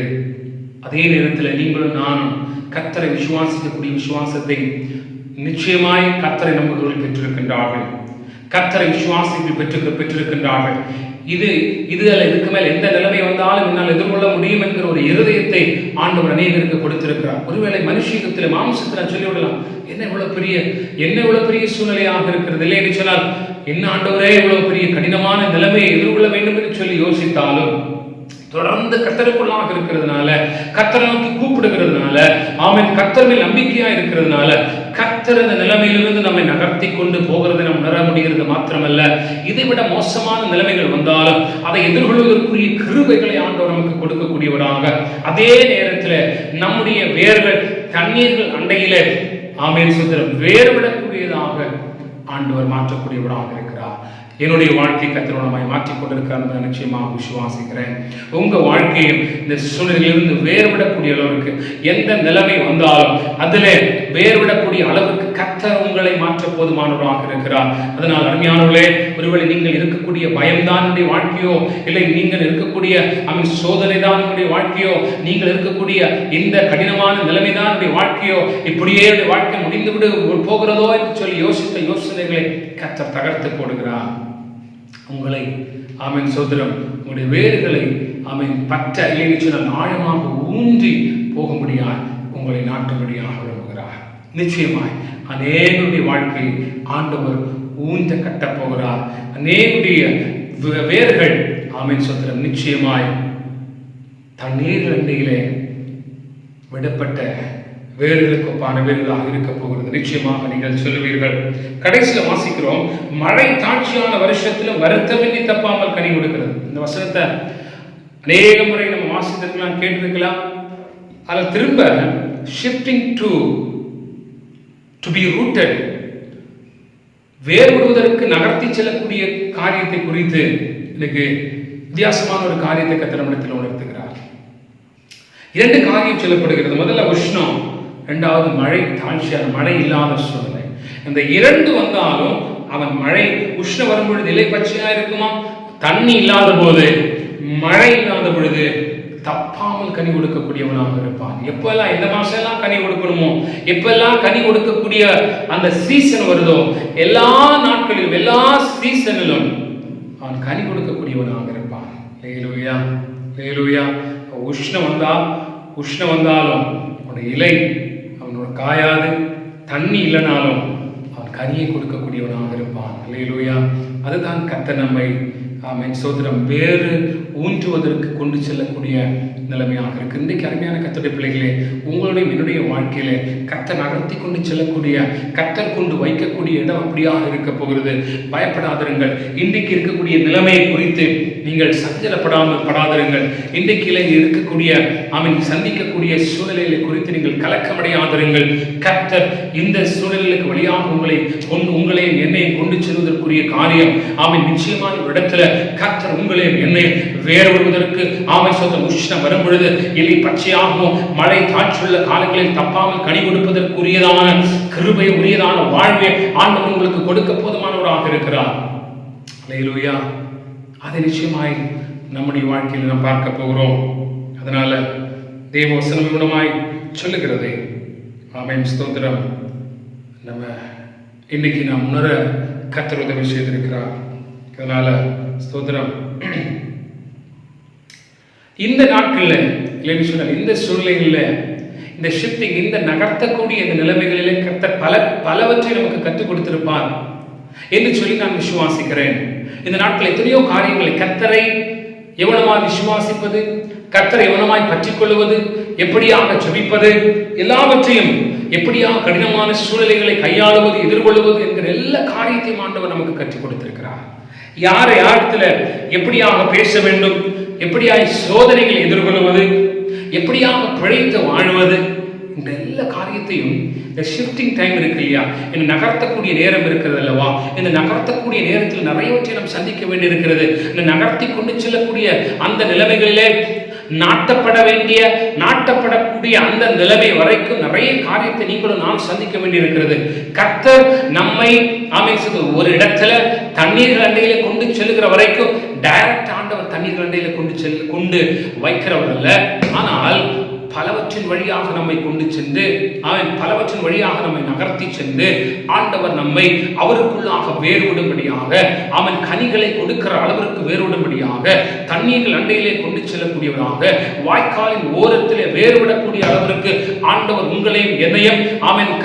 அதே நேரத்தில் நீங்களும் நானும் கர்த்தரை விசுவாசிக்கக்கூடிய விசுவாசத்தை நிச்சயமாய் கர்த்தரை நம்புகிறவர்கள் பெற்றிருக்கின்றார்கள், கர்த்தரை விசுவாசிகள் பெற்றிருக்கின்றார்கள். இதுக்கு மேல் எந்த நிலைமை வந்தாலும் என்னால் எதிர்கொள்ள முடியும் என்கிற ஒரு இருதயத்தை ஆண்டவர் அநேகருக்கு கொடுத்திருக்கிறார். ஒருவேளை மனுஷீகத்தில் மாம்சத்தில் சொல்லிவிடலாம், என்ன இவ்வளவு பெரிய சூழ்நிலையாக இருக்கிறது இல்லை என்று சொன்னால், என்ன ஆண்டவரே இவ்வளவு பெரிய கடினமான நிலைமையை எதிர்கொள்ள வேண்டும் என்று சொல்லி யோசித்தாலும் தொடர்ந்து கர்த்தருக்குள்ளாக இருக்கிறதுனால, கர்த்தரை நோக்கி கூப்பிடுகிறதுனால, ஆமென், கர்த்தர் மேல் நம்பிக்கையா இருக்கிறதுனால கர்த்தர் அந்த நிலைமையிலிருந்து நம்மை நகர்த்தி கொண்டு போகிறதை நாம் உணர முடிகிறது. மாத்திரமல்ல, இதைவிட மோசமான நிலைமைகள் வந்தாலும் அதை எதிர்கொள்வதற்குரிய கிருபைகளை ஆண்டவர் நமக்கு கொடுக்கக்கூடியவராக, அதே நேரத்தில் நம்முடைய வேர்கள் தண்ணீர்கள் அண்டையிலே ஆமென் சுத்திரம் வேறுவிடக்கூடியதாக ஆண்டவர் மாற்றக்கூடியவராக இருக்கிறார். என்னுடைய வாழ்க்கை கர்த்தருடைய மாற்றிக் கொண்டிருக்கிறார் நிச்சயமாக விசுவாசிக்கிறேன். உங்க வாழ்க்கையில் இந்த சூழ்நிலையிலிருந்து வேறுவிடக்கூடிய அளவுக்கு எந்த நிலைமை வந்தாலும் அதிலே வேறுவிடக்கூடிய அளவுக்கு கர்த்தர் உங்களை மாற்ற போதுமானவராக இருக்கிறார். அதனால் அருமையானவர்களே, ஒருவேளை நீங்கள் இருக்கக்கூடிய பயம்தான் உங்களுடைய வாழ்க்கையோ, இல்லை நீங்கள் இருக்கக்கூடிய சோதனை தான் உங்களுடைய வாழ்க்கையோ, நீங்கள் இருக்கக்கூடிய இந்த கடினமான நிலைமை தான் உங்களுடைய வாழ்க்கையோ, இப்படியே வாழ்க்கை முடிந்துவிடு போகிறதோ என்று சொல்லி யோசித்த யோசனைகளை கர்த்தர் தகர்த்து போடுகிறார். உங்களை ஆமென் சோதரம், உங்களுடைய வேர்களை ஆமென் பற்ற சொன்னால் ஆழமாக ஊன்றி போகும்படியாய் உங்களை நாட்டும்படியாக விரும்புகிறார். நிச்சயமாய் அநேகருடைய வாழ்க்கை ஆண்டவர் ஊன்ற கட்டப் போகிறார். அநேகருடைய வேர்கள் ஆமென் சோதரம் நிச்சயமாய் தண்ணீர் அண்டையிலே விடப்பட்ட வேர்களுக்கு ஒப்பான வேர்களாக இருக்க போகிறது. நிச்சயமாக நீங்கள் சொல்லுவீர்கள். கடைசியில் வாசிக்கிறோம், மழை தாட்சியான வருஷத்திலும் வருத்தமின்றி தப்பாமல் கனி கொடுக்கிறது. இந்த வசனத்தை அநேக முறை நம்ம வாசித்திருக்கலாம், கேட்டிருக்கலாம். அதில் திரும்ப ஷிஃப்டிங் டு பி ரூட்டட், வேறுபடுவதற்கு நகர்த்தி செல்லக்கூடிய காரியத்தை குறித்து எனக்கு வித்தியாசமான ஒரு காரியத்தை கர்த்தரிடத்தில் உணர்த்துகிறார். 2 காரியம் சொல்லப்படுகிறது. முதல்ல உஷ்ணம், 2வது மழை தாழ்ச்சியான மழை இல்லாத சூழ்நிலை. இந்த 2 வந்தாலும் அவன் மழை உஷ்ணம் வரும் பொழுது இலை பச்சையா இருக்குமா, தண்ணி இல்லாத போது, மழை இல்லாத பொழுது தப்பாமல் கனி கொடுக்கக்கூடியவனாக இருப்பான். எப்பெல்லாம் எந்த மாசம் எல்லாம் கனி கொடுக்கணுமோ, எப்பெல்லாம் கனி கொடுக்கக்கூடிய அந்த சீசன் வருதோ, எல்லா நாட்களிலும் எல்லா சீசனிலும் அவன் கனி கொடுக்கக்கூடியவனாக இருப்பான். ஹல்லேலூயா, ஹல்லேலூயா. உஷ்ணம் வந்தாலும் அவனுடைய இலை அவனோட காயாது, தண்ணி இல்லைனாலும் அவன் கனியை கொடுக்கக்கூடியவனாக இருப்பான். ஹல்லேலூயா. அதுதான் கர்த்தர் நம்மை ஆமென் சோதரம் வேறு ஊன்றுவதற்கு கொண்டு செல்லக்கூடிய நிலைமையாக இருக்கு. இன்றைக்கு அருமையான கர்த்தருடைய பிள்ளைகளே, உங்களுடைய என்னுடைய வாழ்க்கையில கர்த்தர் நகர்த்தி கொண்டு செல்லக்கூடிய, கர்த்தர் கொண்டு வைக்கக்கூடிய இடம் அப்படியாக இருக்க போகிறது. பயப்படாதிருங்கள். இன்றைக்கு இருக்கக்கூடிய நிலைமையை குறித்து நீங்கள் படாதிருங்கள். இன்றைக்கு இருக்கக்கூடிய சந்திக்கக்கூடிய சூழ்நிலைகளை குறித்து நீங்கள் கலக்கமடையாதிருங்கள். கர்த்தர் இந்த சூழ்நிலைக்கு வழியாக உங்களையும் என்னையும் கொண்டு செல்வதற்குரிய காரியம் நிச்சயமாக ஒரு இடத்துல கர்த்தர் உங்களையும் என்னையும் வேறுபடுவதற்கு உஷ்ணம் வரும் பொழுது இல்லை பச்சையாகவும் மழை காற்றுள்ள காலங்களில் தப்பாமல் கனி கொடுப்பதற்குரியதான கிருபை உரியதான வாழ்வை ஆண்டவர் உங்களுக்கு கொடுக்க போதுமானவராக இருக்கிறார். அல்லேலூயா. அதை நிச்சயமாய் நம்முடைய வாழ்க்கையில் நாம் பார்க்க போகிறோம். அதனால தேவ வசனம் குணமாய் சொல்லுகிறது. ஆமென். ஸ்தோத்திரம். நம்ம இன்னைக்கு நாம் உணர கர்த்தர் உதவி செய்திருக்கிறார். அதனால ஸ்தோத்திரம். இந்த நாட்கள்ல இல்லைன்னு சொன்னால் இந்த சூழ்நிலைகள்ல இந்த ஷிஃப்டிங், இந்த நகர்த்தக்கூடிய இந்த நிலைமைகளிலே கர்த்தர் பலவற்றை நமக்கு கற்றுக் கொடுத்திருப்பார் என்று சொல்லி நான் விசுவாசிக்கிறேன். இந்த நாட்கள் எத்தனையோ காரியங்களை கர்த்தரை எவ்வளவாய் விசுவாசிப்பது, கர்த்தரை எவ்வளவாய் பற்றிக் கொள்வது, எப்படியாக ஜெபிப்பது, எல்லாவற்றையும் எப்படியாக கடினமான சூழ்நிலைகளை கையாளுவது, எதிர்கொள்வது என்கிற எல்லா காரியத்தையும் ஆண்டவர் நமக்கு கற்றுக் கொடுத்திருக்கிறார். யாரை யாரிடத்துல எப்படியாக பேச வேண்டும், எப்படியாய் சோதனைகளை எதிர்கொள்வது, எப்படியாக பிழைத்து வாழ்வது, இந்த எல்லா காரியத்தையும் இந்த ஷிஃப்டிங் டைம் இருக்கு இல்லையா, இந்த நகர்த்தக்கூடிய நேரம் இருக்கிறது அல்லவா, இந்த நகர்த்தக்கூடிய நேரத்தில் நிறையவற்றை நாம் சந்திக்க வேண்டி இருக்கிறது. இந்த நகர்த்தி கொண்டு செல்லக்கூடிய அந்த நிலைமைகளிலே நாட்டப்படக்கூடிய அந்த நிலைமை வரைக்கும் நிறைய காரியத்தை நீங்களும் நாம் சந்திக்க வேண்டி இருக்கிறது. கர்த்தர் நம்மை ஒரு இடத்துல தண்ணீர் அண்டையில கொண்டு செல்லுகிற வரைக்கும் டைரக்ட் ஆண்டவர் தண்ணீர் அண்டையில கொண்டு வைக்கிறவர் அல்ல. ஆனால் பலவற்றின் வழியாக நம்மை கொண்டு சென்று பலவற்றின் வழியாக நம்மை நகர்த்தி சென்று ஆண்டவர் நம்மை அவருக்குள்ளாக வேறுவிடும்படியாக கனிகளை கொடுக்கிற அளவிற்கு வேறுவிடும்படியாக தண்ணீர்கள் அண்டையிலே கொண்டு செல்லக்கூடியவராக வாய்க்காலின் ஓரத்திலே வேறுவிடக்கூடிய அளவிற்கு ஆண்டவர் உங்களையும் என்னையும்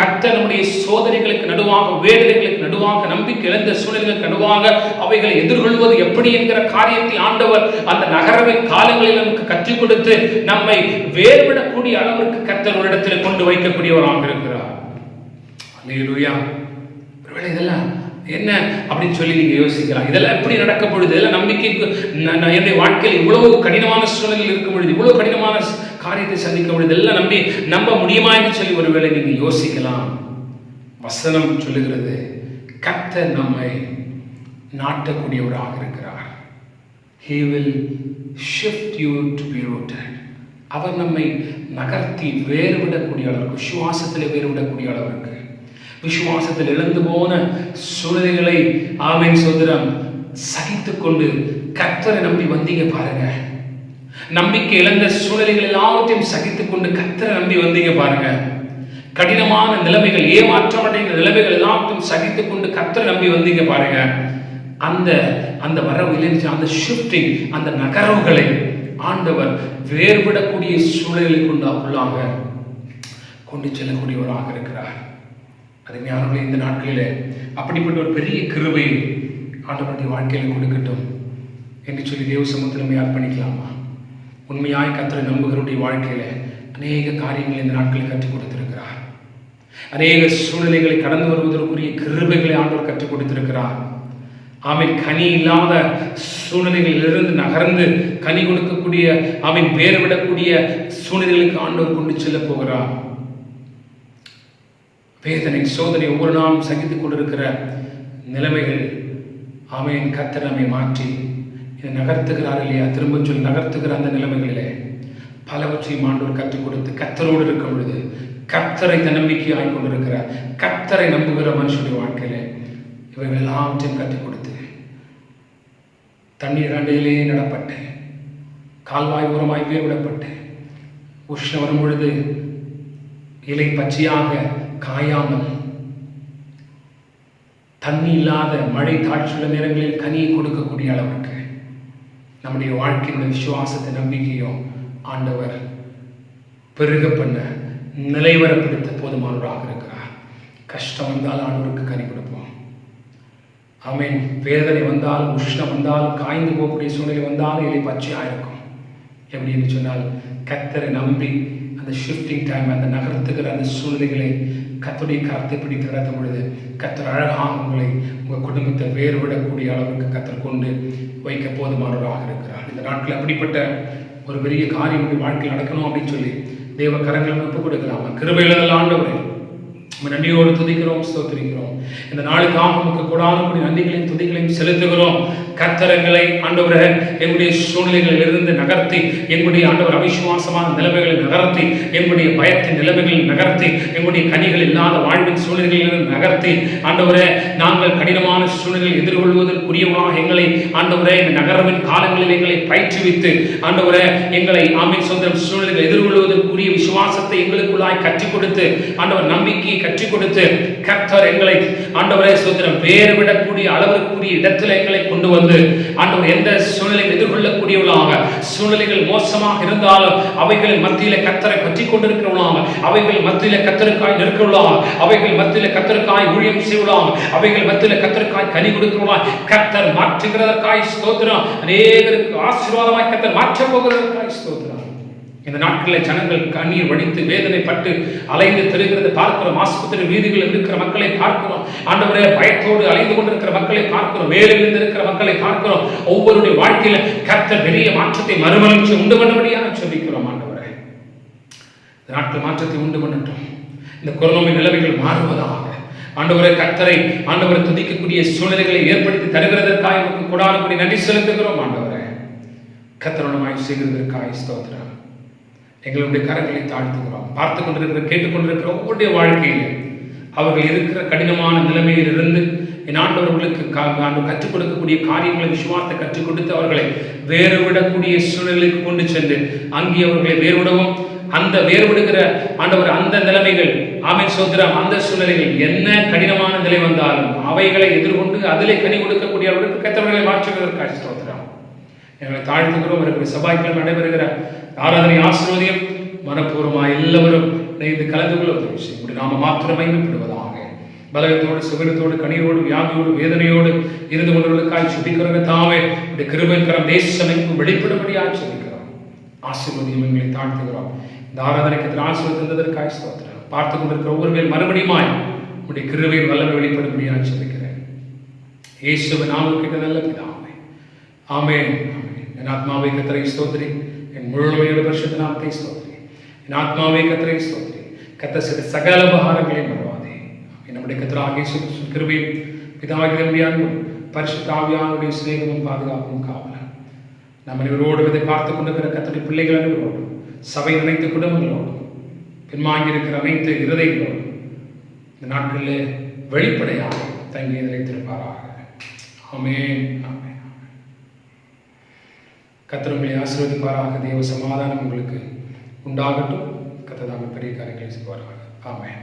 கர்த்தர் நம்முடைய சோதனைகளுக்கு நடுவாக, வேதனைகளுக்கு நடுவாக, நம்பிக்கை இழந்த சூழ்நிலைகளுக்கு நடுவாக அவைகளை எதிர்கொள்வது எப்படி என்கிற காரியத்தை ஆண்டவர் அந்த நகரவை காலங்களில் நமக்கு கற்றுக் கொடுத்து நம்மை வேறுவிடக்கூடிய அளவிற்கு கர்த்தர் ஒரு இடத்தில் கொண்டு வைக்கக்கூடியவராக இருக்கிறார். அல்லேலூயா. ஒருவேளை இதெல்லாம் என்ன அப்படின்னு சொல்லி நீங்க யோசிக்கலாம். இதெல்லாம் எப்படி நடக்க பொழுது, இதெல்லாம் நம்பிக்கைக்கு என்னுடைய வாழ்க்கையில் இவ்வளவு கடினமான சூழ்நிலையில் இருக்கும் பொழுது, இவ்வளவு கடினமான காரியத்தை சந்திக்க பொழுது இதெல்லாம் நம்ப முடியுமா என்று சொல்லி ஒருவேளை நீங்க யோசிக்கலாம். வசனம் சொல்லுகிறது, கர்த்தர் நம்மை நாட்டக்கூடியவராக இருக்கிறார். He will shift you to be rooted. அவர் நம்மை நகர்த்தி வேறுவிடக்கூடிய அளவுக்கு, விசுவாசத்திலே வேறுவிடக்கூடிய அளவிற்கு, விசுவாசத்தில் இழந்து போன சூழ்நிலைகளை சோதரம் சகித்துக் கொண்டு கர்த்தரை நம்பி வந்தீங்க பாருங்க. நம்பிக்கை இழந்த சூழ்நிலைகள் எல்லாவற்றையும் சகித்துக் கொண்டு கர்த்தரை நம்பி வந்தீங்க பாருங்க. கடினமான நிலைமைகள், ஏமாற்றமடைந்த நிலைமைகள் எல்லாவற்றையும் சகித்துக் கொண்டு கர்த்தரை நம்பி வந்தீங்க பாருங்க. அந்த வரவு இல்லைன்னு, அந்த ஷிஃப்டிங், அந்த நகர்வுகளை ஆண்டவர் வேறுபடக்கூடிய சூழலை உள்ளாக கொண்டு செல்லக்கூடியவராக இருக்கிறார். அருமையானவர்களே, இந்த நாட்களிலே அப்படிப்பட்ட ஒரு பெரிய கிருபை ஆண்டவருடைய வாழ்க்கையில கொடுக்கட்டும் என்று சொல்லி தேவ சமூகத்தில் அர்ப்பணிக்கலாமா? உண்மையாய் கர்த்தரை நம்புகிறவருடைய வாழ்க்கையில அநேக காரியங்களை இந்த நாட்களில் கற்றுக் கொடுத்திருக்கிறார். அநேக சூழ்நிலைகளை கடந்து வருவதற்குரிய கிருபைகளை ஆண்டவர் கற்றுக் கொடுத்திருக்கிறார். கனி இல்லாத சூழ்நிலைகளிலிருந்து நகர்ந்து கனி கொடுக்கக்கூடிய வேறுவிடக்கூடிய சூழ்நிலைகளுக்கு ஆண்டவர் கொண்டு செல்ல போகிறார். வேதனை, சோதனை ஒவ்வொரு நாளும் சகித்துக் கொண்டிருக்கிற நிலைமைகள் கர்த்தர் நம்மை மாற்றி இதை நகர்த்துகிறார் இல்லையா, திரும்ப சொல்லி நகர்த்துகிற அந்த நிலைமைகளிலே பலவற்றையும் ஆண்டவர் கற்றுக் கொடுத்து கர்த்தரோடு இருக்கும் பொழுது, கர்த்தரை நம்பிக்கையாய் கொண்டிருக்கிற, கர்த்தரை நம்புகிற மனுஷனுடைய வாழ்க்கையிலே இவைகள் எல்லாவற்றையும் கற்றுக் கொடுத்து தண்ணீர் அண்டையிலே நடப்பட்டு, கால்வாய் ஓரமாய் வேறுவிடப்பட்டு, உஷ்ணம் வரும் பொழுது இலை பச்சையாக காயாமல், தண்ணி இல்லாத மழை தாழ்ச்சியுள்ள நேரங்களில் கனியை கொடுக்கக்கூடிய அளவுக்கு நம்முடைய வாழ்க்கையினுடைய விசுவாசத்தை, நம்பிக்கையும் ஆண்டவர் பெருக பண்ண, நிலைவரப்படுத்த போதுமானவராக இருக்கிறார். கஷ்டம் வந்தால் ஆண்டவருக்கு கனி கொடுப்போம். ஆமென். வேதனை வந்தாலும், உஷ்ணம் வந்தாலும், காய்ந்து போகக்கூடிய சூழ்நிலை வந்தாலும் இலை பச்சையாக இருக்கும். எப்படி என்று சொன்னால், கர்த்தரை நம்பி அந்த ஷிஃப்டிங் டைம், அந்த நகர்த்துகிற அந்த சூழ்நிலைகளை கர்த்தருடைய கரத்தை பிடித்து நடத்தும் பொழுது கர்த்தர் அழகாக உங்களை, உங்கள் குடும்பத்தை வேறுவிடக்கூடிய அளவுக்கு கர்த்தர் கொண்டு வைக்க போதுமானவராக இருக்கிறார். இந்த நாட்கள் அப்படிப்பட்ட ஒரு பெரிய காரியம் வாழ்க்கையில் நடக்கணும் அப்படின்னு சொல்லி தேவ கரங்களை ஒப்புக் கொடுக்கலாமா? கிருபையில் ஆண்டவரே நன்றியோடு துதிக்கிறோம், ஸ்தோத்திரிக்கிறோம். இந்த நாளுக்காக நமக்கு கூடாத நன்றிகளையும் துதிகளையும் செலுத்துகிறோம். கர்த்தரங்களை ஆண்டவரே எங்களுடைய சூழ்நிலைகளில் இருந்து நகர்த்தி, எங்களுடைய ஆண்டவர் அவிசுவாசமான நிலைமைகளை நகர்த்தி, எங்களுடைய பயத்தின் நிலைமைகளை நகர்த்தி, எங்களுடைய கனிகள் இல்லாத வாழ்வின் சூழ்நிலைகளிலிருந்து நகர்த்தி, ஆண்டவரே நாங்கள் கடினமான சூழ்நிலைகளை எதிர்கொள்வதற்குரியவர்களாக எங்களை ஆண்டவரே இந்த நகரவின் காலங்களில் எங்களை பயிற்றுவித்து, ஆண்டவரே எங்களை ஆமீன் சொந்த சூழ்நிலைகளை எதிர்கொள்வதற்குரிய விசுவாசத்தை எங்களுக்குள்ளாய் கற்றுக் கொடுத்து, ஆண்டவர் நம்பிக்கையை கற்றுக் கொடுத்து, கர்த்தர் எங்களை ஆண்டவரே சோதரம் வேறுவிடக்கூடிய அளவிற்குரிய இடத்துல எங்களை கொண்டு வந்து ஆண்டவர் எந்த சூழ்நிலையை எதிர்கொள்ளக்கூடியவர்களாக, சூழ்நிலைகள் மோசமாக இருந்தாலும் அவைகளின் மத்தியில கர்த்தரை பற்றி கொண்டிருக்கிறவர்களாக, அவைகள் மத்தியில கர்த்தருக்காய் நிற்கிறவர்களாக, அவைகள் மத்தியில கர்த்தருக்காய் ஊழியம் செய்வர்களாக, அவைகள் மத்தியில கர்த்தருக்காய் கனி கொடுக்கிறவர்களாக கர்த்தர் மாற்றுகிறதற்காய் ஸ்தோத்திரம். அநேகருக்கு ஆசீர்வாதமாய் கர்த்தர் மாற்றப் போகிறதற்காய் ஸ்தோத்திரம். இந்த நாட்களில் ஜனங்கள் கண்ணீர் வடித்து வேதனைப்பட்டு அலைந்து திரிகிறது பார்க்கிறோம். ஆஸ்பத்திரி வீதிகளில் இருக்கிற மக்களை பார்க்கிறோம். ஆண்டவரே பயத்தோடு அலைந்து கொண்டிருக்கிற மக்களை பார்க்கிறோம். வேலையில் இருக்கிற மக்களை பார்க்கிறோம். ஒவ்வொருடைய வாழ்க்கையில கர்த்தர் பெரிய மாற்றத்தை மறுமலர்ச்சி உண்டு பண்ணும்படியாக சொல்லிக்கிறோம். ஆண்டவரே இந்த நாட்கள் மாற்றத்தை உண்டு பண்ணட்டும். இந்த கொரோனா நிலைமைகள் மாறுவதாக ஆண்டவரே கர்த்தரை ஆண்டவரை துதிக்கக்கூடிய சூழ்நிலைகளை ஏற்படுத்தி தருகிறதற்காக நமக்கு கூடாதபடி நன்றி செலுத்துகிறோம். ஆண்டவரே கர்த்தருடமாய் செய்கிறதற்காக ஸ்தோத்திரம். எங்களுடைய கரங்களை தாழ்த்துகிறோம். பார்த்து கொண்டிருக்கிற, கேட்டுக்கொண்டிருக்கிற ஒவ்வொருடைய வாழ்க்கையில் அவர்கள் இருக்கிற கடினமான நிலைமையில் இருந்து என் ஆண்டவர்களுக்கு கற்றுக் கொடுக்கக்கூடிய காரியங்களை விசுவாசத்தை கற்றுக் கொடுத்து அவர்களை வேறுவிடக்கூடிய சூழ்நிலைக்கு கொண்டு சென்று அங்கே அவர்களை வேறுவிடவும், அந்த வேறுவிடுகிற ஆண்டவர் அந்த நிலைமைகள் ஆமென் சோதரம், அந்த சூழ்நிலைகள் என்ன கடினமான நிலை வந்தாலும் அவைகளை எதிர்கொண்டு அதிலே கனி கொடுக்கக்கூடிய அவர்களுக்கு கர்த்தர்களை மாற்றுவதற்காக ஸ்தோத்திரம். எங்களை தாழ்த்துகிறோம். இருக்கிற சபாய்க்கிழமை நடைபெறுகிற ஆராதனை ஆசீர்வதியும் மனப்பூர்வமாய் எல்லாவரும் இணைந்து கலந்து கொள்ள உதவி செய்யும். நாம மாத்திரம் மையப்படுவதாக பலகத்தோடு, சுகரத்தோடு, கண்ணீரோடு, வியாதியோடு, வேதனையோடு இருந்து கொண்டவர்களுக்காய் சுபிக்கிறவங்க தாமே இந்த கிருபைக்கரம் தேசமைப்பு வெளிப்படும்படியாக சொல்லிக்கிறோம். ஆசீர்வதியும் எங்களை தாழ்த்துகிறோம். இந்த ஆராதனைக்கு ஆசீர்வாதம் தந்ததற்காய் ஸ்தோத்திரம். பார்த்து கொண்டிருக்கிற ஒவ்வொருவர் மறுபடியுமாய் உடைய கிருபையின் வல்லமை வெளிப்படும்படியாக சொல்லிக்கிறேன். இயேசுவின் நாமத்துக்கு நல்ல பிதாவே, ஆமென். என் ஆத்மாவை கர்த்தரை ஸ்தோத்திரி, என் முழுமையோட பரிசுத்த நாமத்தை ஸ்தோத்திரி. என் ஆத்மாவை கர்த்தரை ஸ்தோத்திரி, கர்த்தர் செய்த சகல உபகாரங்களையும் மறவாதே. நம்முடைய கர்த்தராகிய இயேசு கிறிஸ்துவின் கிருபையும் பிதாவாகிய அன்பும் பரிசுத்த ஆவியானவருடைய சிநேகமும் பாதுகாப்பும் காவலும் நம்ம அனைவரோடு இதை பார்த்து கொண்டிருக்கிற கர்த்தருடைய பிள்ளைகள் அனைவரோடும், சபை அனைத்து குடும்பங்களோடும், பின்வாங்கி இருக்கிற அனைத்து இருதயங்களோடும் இந்த நாட்களிலே வெளிப்படையாக தங்கி நிலைத்திருப்பாராக. ஆமென். கர்த்தர் உங்களை ஆசீர்வதிப்பாராக. தேவ சமாதானம் உங்களுக்கு உண்டாகட்டும். கர்த்தர் தாமே பெரிய காரியங்களை செய்வாராக. ஆமென்.